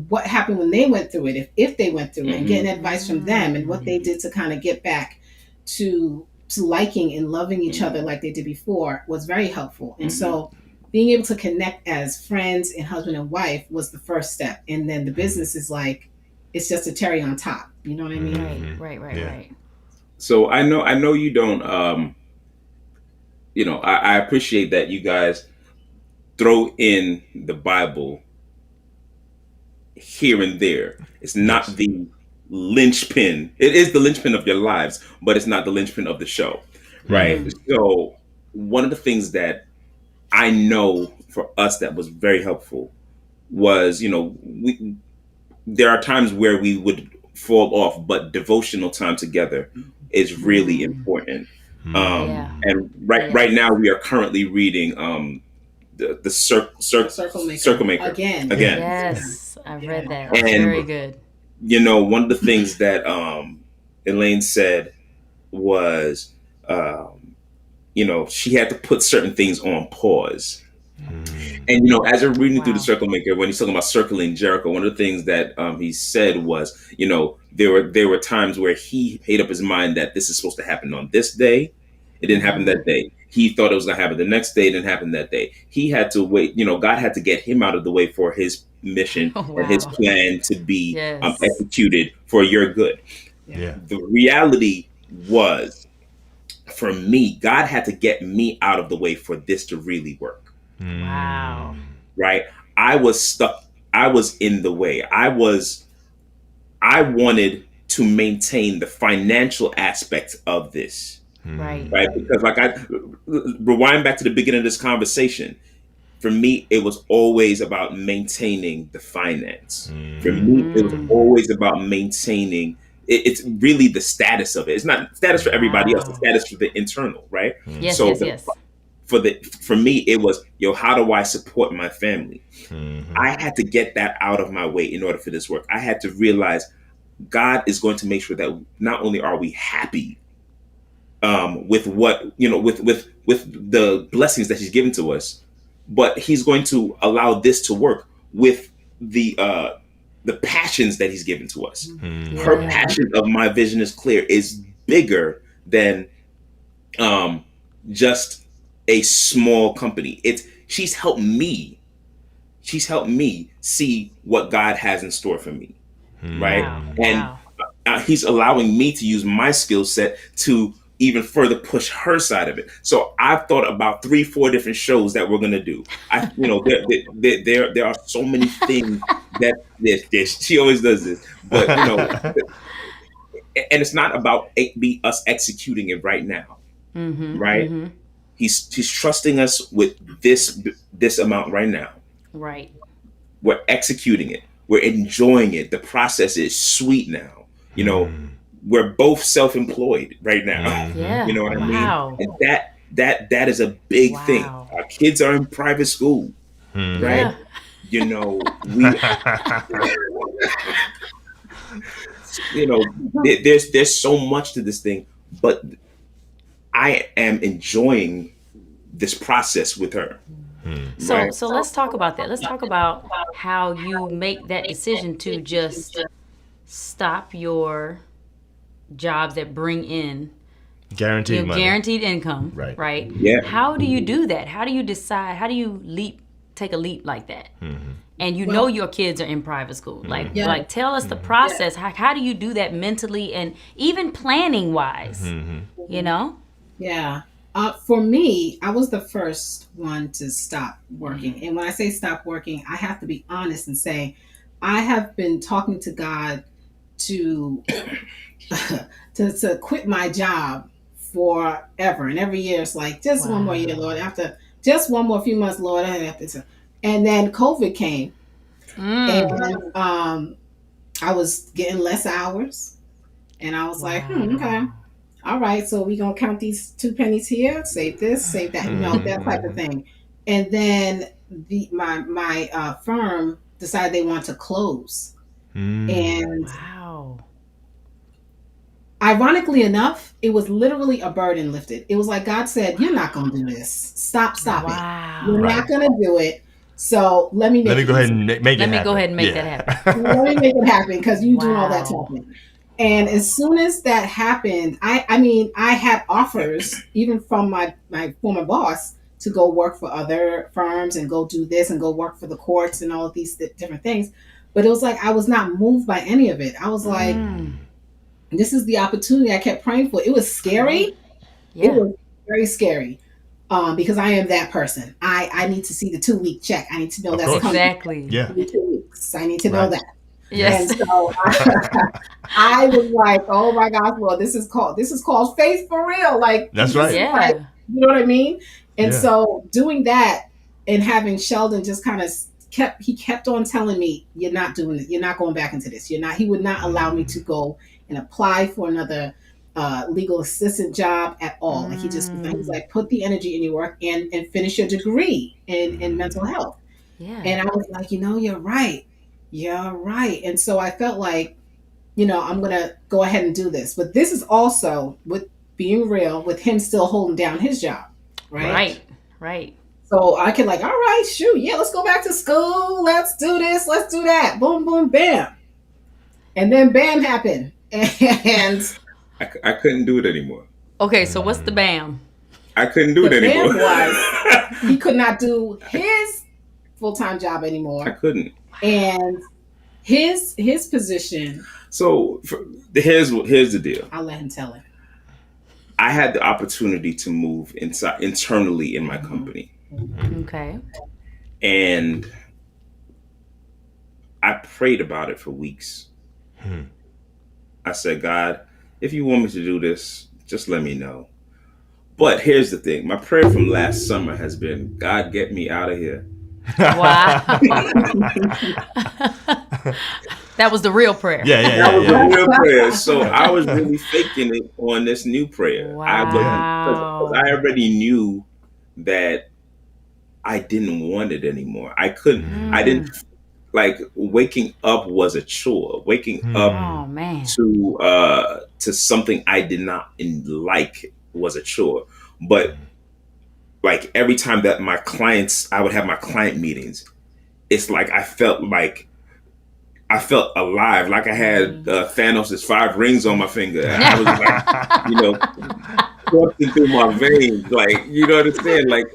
what happened when they went through it, if they went through it, and getting advice from them and what they did to kind of get back to liking and loving each other like they did before was very helpful. And so being able to connect as friends and husband and wife was the first step. And then the business is like, it's just a cherry on top. You know what I mean? Right. So I know you don't. You know, I appreciate that you guys throw in the Bible here and there. It's not the linchpin. It is the linchpin of your lives, but it's not the linchpin of the show, right? So one of the things that I know for us that was very helpful was, you know, there are times where we would fall off, but devotional time together is really important. And right now we are currently reading the Circle Maker again. Yes, I've read that. It's And- very good. You know, one of the things that Elaine said was, you know, she had to put certain things on pause. And, you know, as you're reading through the Circle Maker, when he's talking about circling Jericho, one of the things that he said was, you know, there were times where he made up his mind that this is supposed to happen on this day. It didn't happen that day. He thought it was going to happen the next day. It didn't happen that day. He had to wait. You know, God had to get him out of the way for his mission and his plan to be executed for your good. Yeah. The reality was, for me, God had to get me out of the way for this to really work. Wow. Right? I was stuck. I was in the way. I wanted to maintain the financial aspect of this. Right. Right? Because like I rewind back to the beginning of this conversation. For me, it was always about maintaining the finance. For me, it was always about maintaining it's really the status of it. It's not status for everybody else, it's status for the internal, right? Yes, So yes. for me, it was, how do I support my family? I had to get that out of my way in order for this work. I had to realize God is going to make sure that not only are we happy with what, with the blessings that he's given to us, but he's going to allow this to work with the passions that he's given to us. Her passion of my vision is clear is bigger than just a small company. She's helped me see what God has in store for me. Right. And he's allowing me to use my skill set to even further push her side of it. So I've thought about 3-4 different shows that we're gonna do. There are so many things that she always does this, but and it's not about us executing it right now, right? He's trusting us with this amount right now. Right. We're executing it. We're enjoying it. The process is sweet now. We're both self-employed right now. Yeah. You know what I Wow. mean? And that is a big thing. Our kids are in private school, right? There's so much to this thing, but I am enjoying this process with her. So let's talk about that. Let's talk about how you make that decision to just stop your jobs that bring in Guaranteed money. guaranteed income, Right. right? Yeah. How do you do that? How do you decide? How do you take a leap like that? And know your kids are in private school. Like tell us the process. How do you do that mentally and even planning wise? Yeah. For me, I was the first one to stop working. And when I say stop working, I have to be honest and say, I have been talking to God to quit my job forever. And every year it's like, just one more year, Lord. After just one more few months, Lord. And then COVID came. And I was getting less hours, and I was like, okay, all right. So we gonna count these 2 pennies here, save this, save that, that type of thing. And then my firm decided they want to close, and Wow. ironically enough, it was literally a burden lifted. It was like God said, "You're not gonna do this. Stop it. Wow. You're not gonna do it. So let me Let me it go ahead easy. and make it Let happen. me go ahead and make that happen. Let me make it happen because you doing all that Wow. talking." And as soon as that happened, I mean, I had offers even from my former boss to go work for other firms and go do this and go work for the courts and all of these different things. But it was like I was not moved by any of it. I was like, this is the opportunity I kept praying for. It was scary. It Yeah. was very scary. Because I am that person. I need to see the 2-week check. I need to know Of that's course. coming. Exactly. Yeah. Every 2 weeks. I need to know Right. that. Yes. And so I was like, oh my gosh, well, this is called faith for real. Like, That's this right. is Yeah. like, you know what I mean? And Yeah. so doing that and having Sheldon just kind of kept on telling me, you're not doing it. You're not going back into this. He would not allow me to go and apply for another legal assistant job at all. Like he's like, put the energy in your work and finish your degree in mental health. Yeah. And I was like, you're right. You're right. And so I felt like, I'm going to go ahead and do this. But this is also with being real, with him still holding down his job. Right. Right. So I could all right, shoot. Yeah, let's go back to school. Let's do this. Let's do that. Boom, boom, bam. And then bam happened. And I couldn't do it anymore. Okay, so what's the BAM? I couldn't do it the anymore. bam was he could not do his full-time job I anymore. couldn't. And his position, So here's the deal. I'll let him tell it. I had the opportunity to move internally in my company, Okay. and I prayed about it for weeks. I said, God, if you want me to do this, just let me know. But here's the thing. My prayer from last summer has been, God, get me out of here. Wow. That was the real prayer. Yeah. That was a real prayer. So I was really faking it on this new prayer. Wow. Because I already knew that I didn't want it anymore. I couldn't. I didn't. Like waking up was a chore. Waking up Oh man. to something I did not like was a chore. But like every time that I would have my client meetings, it's like I felt alive, like I had Thanos' 5 rings on my finger. I was like, coursing through my veins, like, you know what I'm saying? Like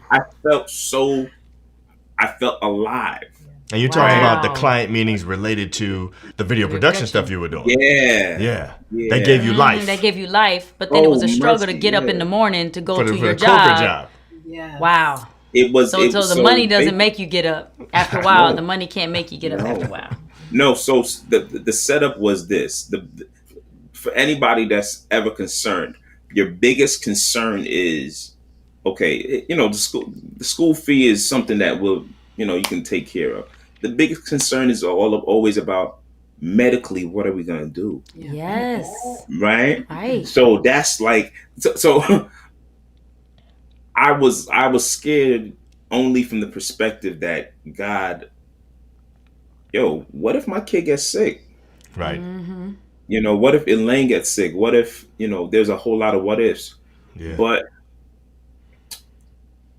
I felt alive. And you're talking about the Wow. client meetings related to the video production stuff you were doing. Yeah. Yeah. Yeah. They gave you life They gave you life, but then it was a struggle to get up in the morning to go for to the your corporate job. job. Yeah. Wow. It was So the money doesn't make you get up after a while. No. The money can't make you get up No. after a while. No, so the setup was this. For anybody that's ever concerned, your biggest concern is, okay, the school fee is something that you can take care of. The biggest concern is always about medically, what are we going to do? Yes. Right? Right. So that's like, so I was scared only from the perspective that God, what if my kid gets sick? Right. What if Elaine gets sick? What if, there's a whole lot of what ifs. Yeah. But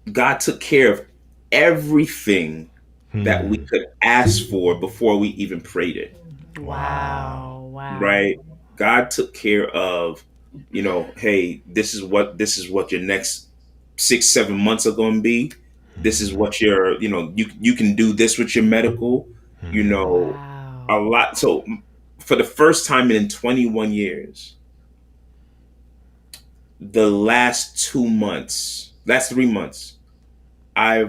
God took care of everything that we could ask for before we even prayed it. Wow. Right? God took care of, hey, this is what your next 6-7 months are going to be. This is what you can do this with your medical, Wow. a lot. So for the first time in 21 years, the last 3 months, I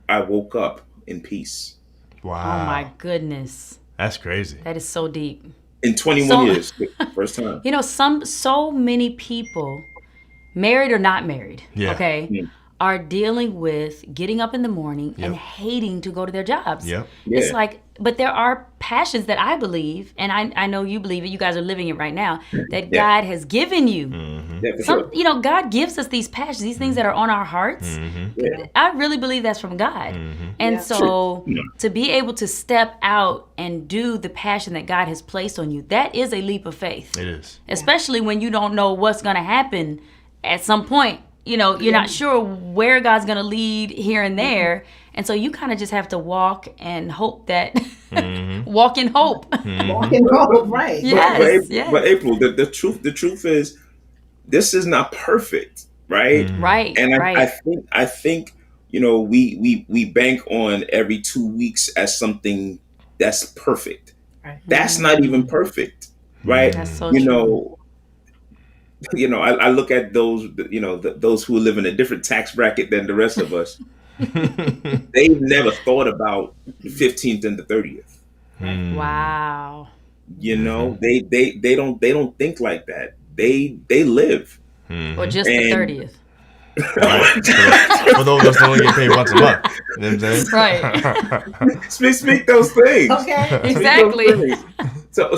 woke up in peace. Wow. Oh my goodness. That's crazy. That is so deep. In 21 years, first time. So many people, married or not married, Yeah. okay, are dealing with getting up in the morning and hating to go to their jobs. Yep. It's Yeah. like, but there are passions that I believe, and I know you believe it, you guys are living it right now, that Yeah. God has given you. Yeah, for sure. God gives us these passions, these things that are on our hearts. Yeah. I really believe that's from God. And so to be able to step out and do the passion that God has placed on you, that is a leap of faith. It is. Especially when you don't know what's going to happen at some point. You know, you're not sure where God's going to lead here and there. And so you kind of just have to walk and hope that, walk in hope. Walk and roll, right? Yes, But April, the truth is, this is not perfect, right? Right, And right. I think we bank on every 2 weeks as something that's perfect. Right. That's not even perfect, right? That's so you true. know, I look at those, those who live in a different tax bracket than the rest of us. They've never thought about the 15th and the 30th. Wow. You know, they don't think like that. They live. Or just the And- 30th. Right. For those of us who only get paid once a month. You know what I'm saying? Right. Speak those things. Okay. Speak those Exactly. things. So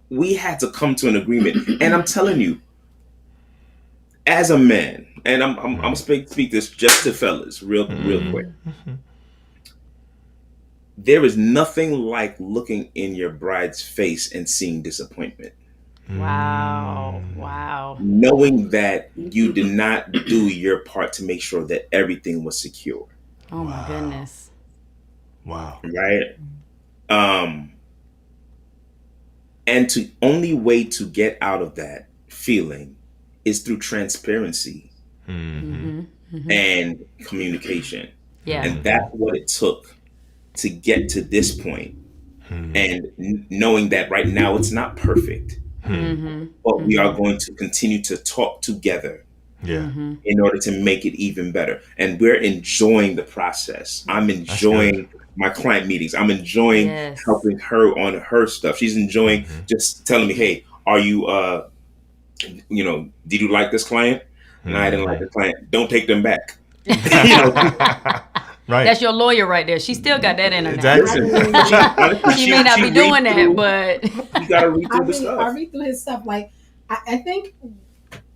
we had to come to an agreement, and I'm telling you, as a man, and I'm speak this just to fellas, real quick. There is nothing like looking in your bride's face and seeing disappointment, Wow. Wow. knowing that you did not do your part to make sure that everything was secure, Oh my goodness. Wow. right? And the only way to get out of that feeling is through transparency and communication. Yeah. And that's what it took to get to this point. And knowing that right now it's not perfect, but we are going to continue to talk together Yeah. in order to make it even better. And we're enjoying the process. I'm enjoying my client meetings. I'm enjoying Yes. helping her on her stuff. She's enjoying just telling me, hey, are you, did you like this client? And I didn't like the client. Don't take them back. Right. That's your lawyer right there. She still got that in her. Exactly. Listen, She may not be read doing that, through- but you gotta read through the I stuff. read through his stuff. Like, I think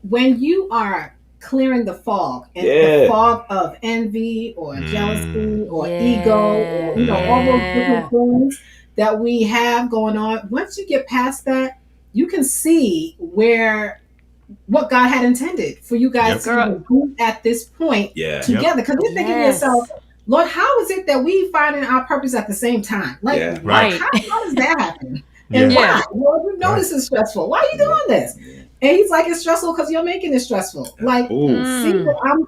when you are clearing the fog, and Yeah. the fog of envy or jealousy or Yeah. ego, or all those different things that we have going on, once you get past that, you can see what God had intended for you guys Yep. to be at this point Yeah. together. Because you're thinking to Yes. yourself, Lord, how is it that we finding our purpose at the same time? Like, Yeah. Right. how does that happen? And Yeah. why? Lord, you know this is stressful. Why are you doing this? And he's like, it's stressful because you're making it stressful. Like, Ooh.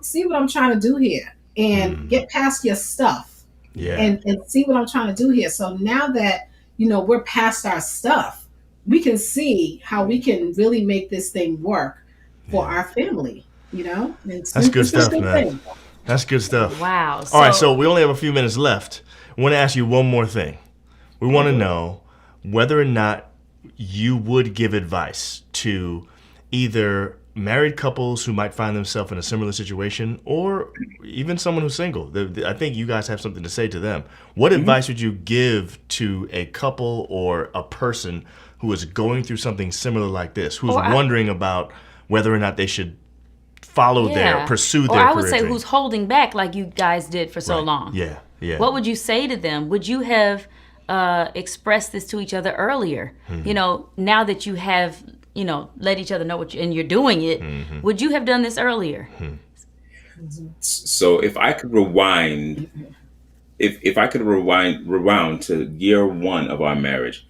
see what I'm trying to do here, and get past your stuff, Yeah. and see what I'm trying to do here. So now that we're past our stuff, we can see how we can really make this thing work for our family. And That's good it's a stuff, man. thing. That's good stuff. wow. All right, so we only have a few minutes left. I want to ask you one more thing. We want to know whether or not you would give advice to either married couples who might find themselves in a similar situation, or even someone who's single. I think you guys have something to say to them. What advice would you give to a couple or a person who is going through something similar like this, who's wondering about whether or not they should pursue their Or I career would say dream? who's holding back like you guys did for so Right. long. Yeah, yeah. What would you say to them? Would you have expressed this to each other earlier? Now that you have, let each other know and you're doing it, would you have done this earlier? So if I could rewind, if I could rewound to year one of our marriage,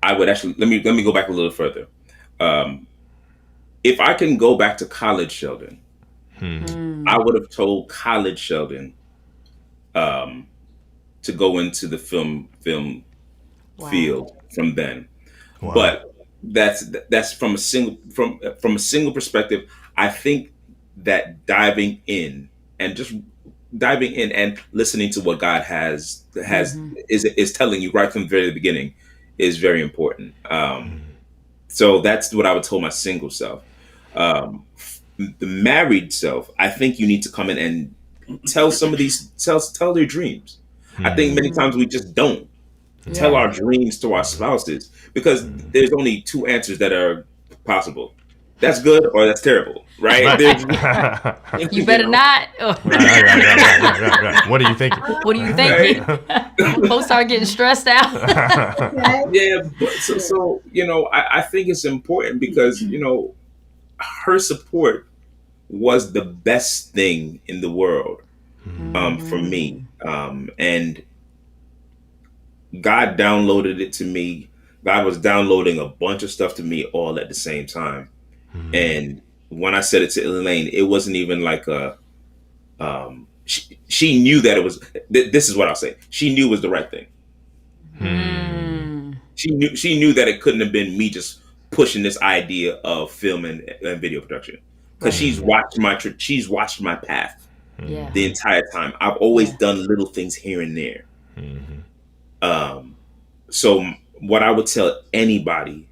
I would actually let me go back a little further. If I can go back to college Sheldon, I would have told college Sheldon to go into the film field from then. Wow. But that's from a single perspective. I think that diving in and listening to what God is telling you right from the very beginning is very important. So that's what I would tell my single self. the married self, I think you need to come in and tell some of these tell their dreams. I think many times we just don't tell our dreams to our spouses because there's only two answers that are possible. That's good or that's terrible, right? You better not. Right. What are you thinking? What do you think? Folks start getting stressed out. Yeah, but so I think it's important because her support was the best thing in the world for me, and God downloaded it to me. God was downloading a bunch of stuff to me all at the same time. And when I said it to Elaine, it wasn't even like she knew that it was, this is what I'll say. She knew it was the right thing. She knew that it couldn't have been me just pushing this idea of film and video production. Because she's watched my path the entire time. I've always done little things here and there. So what I would tell anybody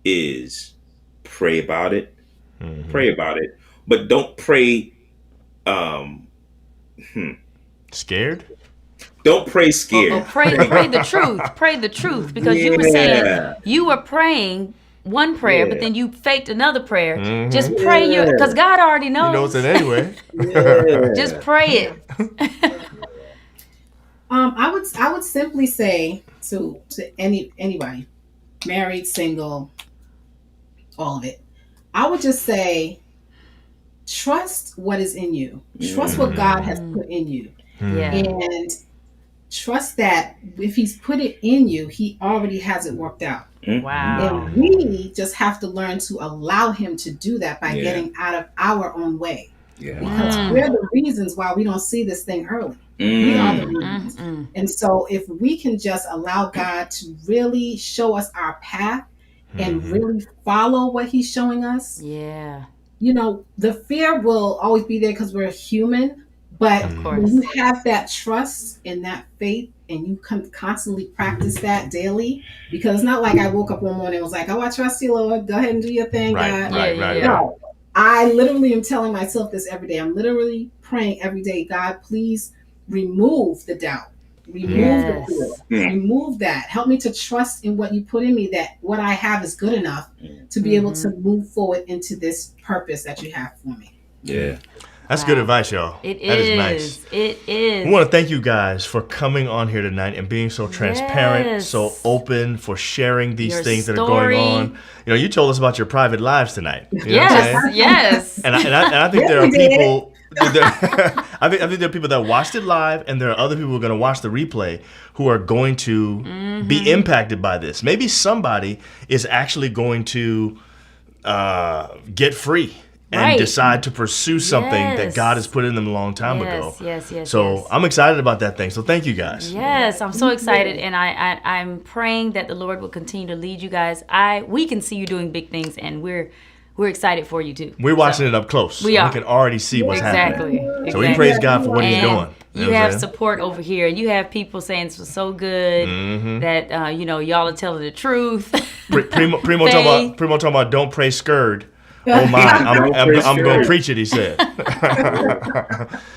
is pray about it. Pray about it. But don't pray Scared? Don't pray scared. Or pray the truth. Pray the truth. Because you were saying you were praying one prayer, but then you faked another prayer. Just pray because God already knows. He knows it anyway. Just pray it. I would simply say to anybody, married, single, all of it. I would just say, trust what is in you. Trust what God has put in you. Yeah. And trust that if he's put it in you, he already has it worked out. Wow. And we just have to learn to allow him to do that by getting out of our own way. Yeah. Because we're the reasons why we don't see this thing early. We are the reasons. And so if we can just allow God to really show us our path and really follow what he's showing us, the fear will always be there because we're human. But when you have that trust and that faith and you constantly practice that daily, because it's not like I woke up one morning and was like, oh, I trust you, Lord. Go ahead and do your thing, God. Right. No, I literally am telling myself this every day. I'm literally praying every day, God, please remove the doubt. Remove the fear. Remove that. Help me to trust in what you put in me, that what I have is good enough to be able to move forward into this purpose that you have for me. Yeah. That's good advice, y'all. That is nice. It is. We want to thank you guys for coming on here tonight and being so transparent, so open, for sharing these things that are going on. You told us about your private lives tonight. You know what I'm saying? Yes. And I think there are people. I think there are people that watched it live, and there are other people who are going to watch the replay who are going to be impacted by this. Maybe somebody is actually going to get free and decide to pursue something that God has put in them a long time ago. Yes. So I'm excited about that thing. So thank you guys. Yes, I'm so excited, and I'm praying that the Lord will continue to lead you guys. We can see you doing big things, and we're excited for you too. We're watching it up close. We can already see what's happening. So we praise God for what he's doing. You have support over here, and you have people saying this was so good that y'all are telling the truth. Primo talking about don't pray scared. Oh my! I'm going to preach it. He said.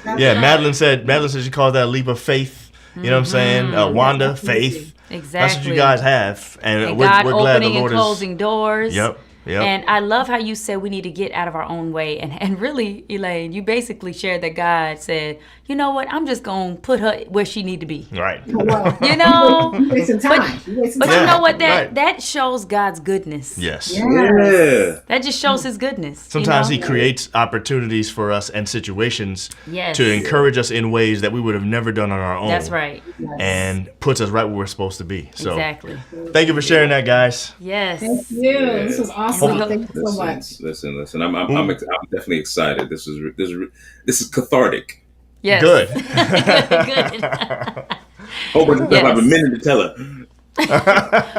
Madeline said she calls that a leap of faith. You know what I'm saying? Wanda, faith. Exactly. That's what you guys have, and we're God glad the opening Lord and closing doors. Yep. And I love how you said we need to get out of our own way. And really, Elaine, you basically shared that God said, you know what, I'm just going to put her where she need to be. Right. You wasting time. But you know what? That shows God's goodness. Yes. Yeah. That just shows his goodness. Sometimes he creates opportunities for us and situations to encourage us in ways that we would have never done on our own. That's right. And puts us right where we're supposed to be. So exactly. Thank you for sharing that, guys. Yes. Thank you. This was awesome. Thank you so much. Listen. I'm definitely excited. This is cathartic. Yes. Good. Good. Whole bunch of stuff I have a minute to tell her.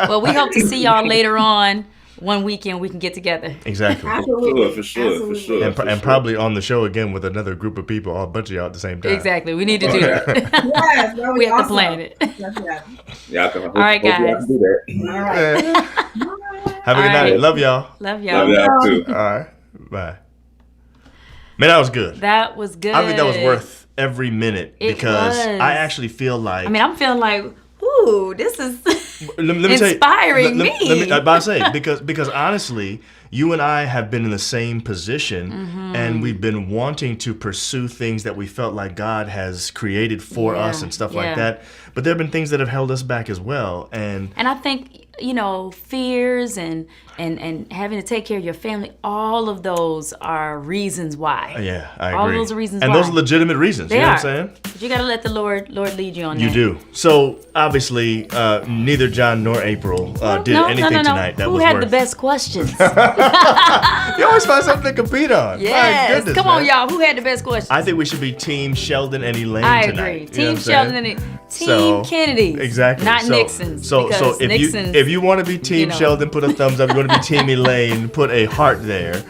Well, we hope to see y'all later on. One weekend we can get together. Exactly. Absolutely. For sure. And probably on the show again with another group of people, a bunch of y'all at the same time. Exactly. We need to do that. Yes, that We have awesome. to plan it. Yeah, All right, guys. Do that. All right. Have a good night. Love y'all. Love y'all. Love y'all too. All right. Bye. Man, that was good. That was good. I think that was worth every minute It because was. I actually feel like. I mean, I'm feeling like, ooh, this is let me tell you- inspiring let me. me about to say because honestly, you and I have been in the same position, Mm-hmm. and we've been wanting to pursue things that we felt like God has created for Yeah, us and stuff like yeah. that. But there have been things that have held us back as well, and And I think, fears and having to take care of your family, all of those are reasons why. yeah, I agree. All those are reasons and why. those are legitimate reasons. They you know are. what I'm saying? But you got to let the Lord lead you on You that. do. So obviously, neither John nor April did anything tonight that Who was had worth. the best questions? You always find something to compete on. My Yes. goodness, Come on, man. y'all. Who had the best questions? I think we should be Team Sheldon and Elaine I tonight. agree. You know Team what I'm Sheldon saying? and Team Kennedy. Exactly. Not so, Nixon's. So because if Nixon's, you want to be Team Sheldon, put a thumbs up. If you want to be Team Elaine, put a heart there.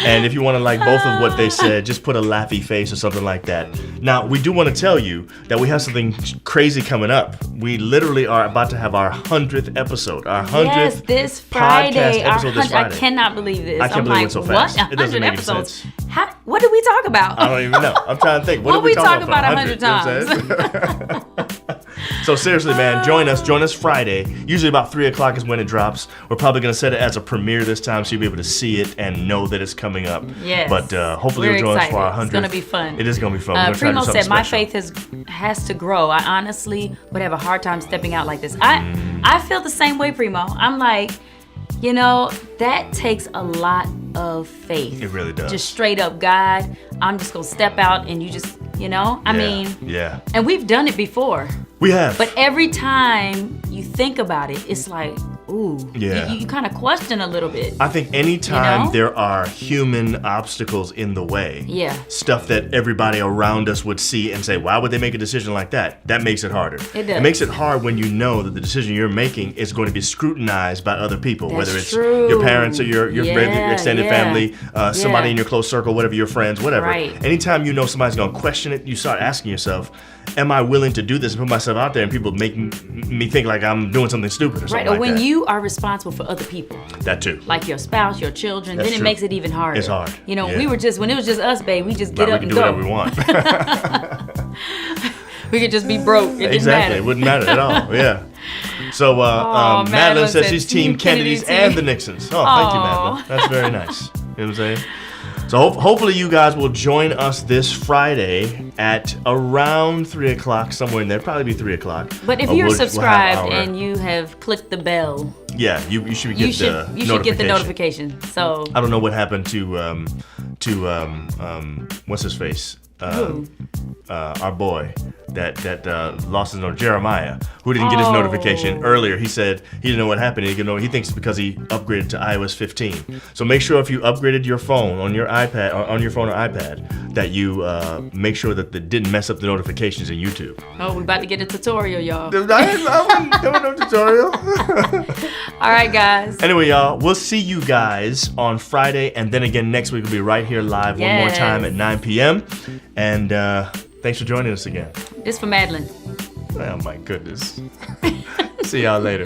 And if you want to like both of what they said, just put a laughy face or something like that. Now, we do want to tell you that we have something crazy coming up. We literally are about to have our 100th episode. Our 100th yes, this podcast Friday. episode this 100 Friday. I cannot believe this. I can't I'm believe it like, went so what? fast. It doesn't 100 make any episodes? sense. What did we talk about? I don't even know. I'm trying to think. What did we we talk talk about for 100 you know what I'm saying? So seriously, man, join us Friday. Usually about 3 o'clock is when it drops. We're probably gonna set it as a premiere this time, so you'll be able to see it and know that it's coming up. Yes. But hopefully We're you'll join us for our excited. 100th. It's gonna be fun. It is gonna be fun. We're gonna try to Primo do something said my special. faith has to grow. I honestly would have a hard time stepping out like this. I feel the same way, Primo. I'm like, that takes a lot of faith. It really does. Just straight up, God, I'm just gonna step out and you just, I mean, yeah, and we've done it before. we have. But every time you think about it, it's like, ooh, Yeah. you kind of question a little bit. I think anytime You know? there are human obstacles in the way, Yeah. stuff that everybody around us would see and say, why would they make a decision like that? That makes it harder. It does. It makes it hard when you know that the decision you're making is going to be scrutinized by other people, That's whether it's true. your parents or your Yeah, extended yeah. family, somebody Yeah. in your close circle, whatever, your friends, whatever. Right. Anytime you know somebody's going to question it, you start asking yourself, am I willing to do this and put myself out there and people make me think like I'm doing something stupid or something Right, or like when that? you are responsible for other people, That too. like your spouse, your children, That's then it true. makes it even harder. It's hard. Yeah. Yeah. When it was just us, babe, we just get But up we and can do go. whatever we want. We could just be broke. It didn't Exactly. matter. It wouldn't matter at all. Yeah. So Madeline Madeline says said she's Team Kennedys Kennedy, and team- the Nixons. Oh, thank you, Aw. Madeline. That's very nice. You know what I'm saying? So hopefully you guys will join us this Friday at around 3 o'clock, somewhere in there. Probably be 3 o'clock. But if We'll you're have subscribed our- and you have clicked the bell, yeah, you should you get the should get the notification. So I don't know what happened to what's his face? Our boy that lost his note, Jeremiah, who didn't get his notification earlier. He said he didn't know what happened. He thinks it's because he upgraded to iOS 15. So make sure if you upgraded your phone on your iPad, or on your phone or iPad, that you make sure that it didn't mess up the notifications in YouTube. we're about to get a tutorial, y'all. There was no tutorial. All right, guys. Anyway, y'all, we'll see you guys on Friday, and then again next week we'll be right here live one more Yes. time at 9 p.m. And thanks for joining us again. This for Madeline. Oh my goodness. See y'all later.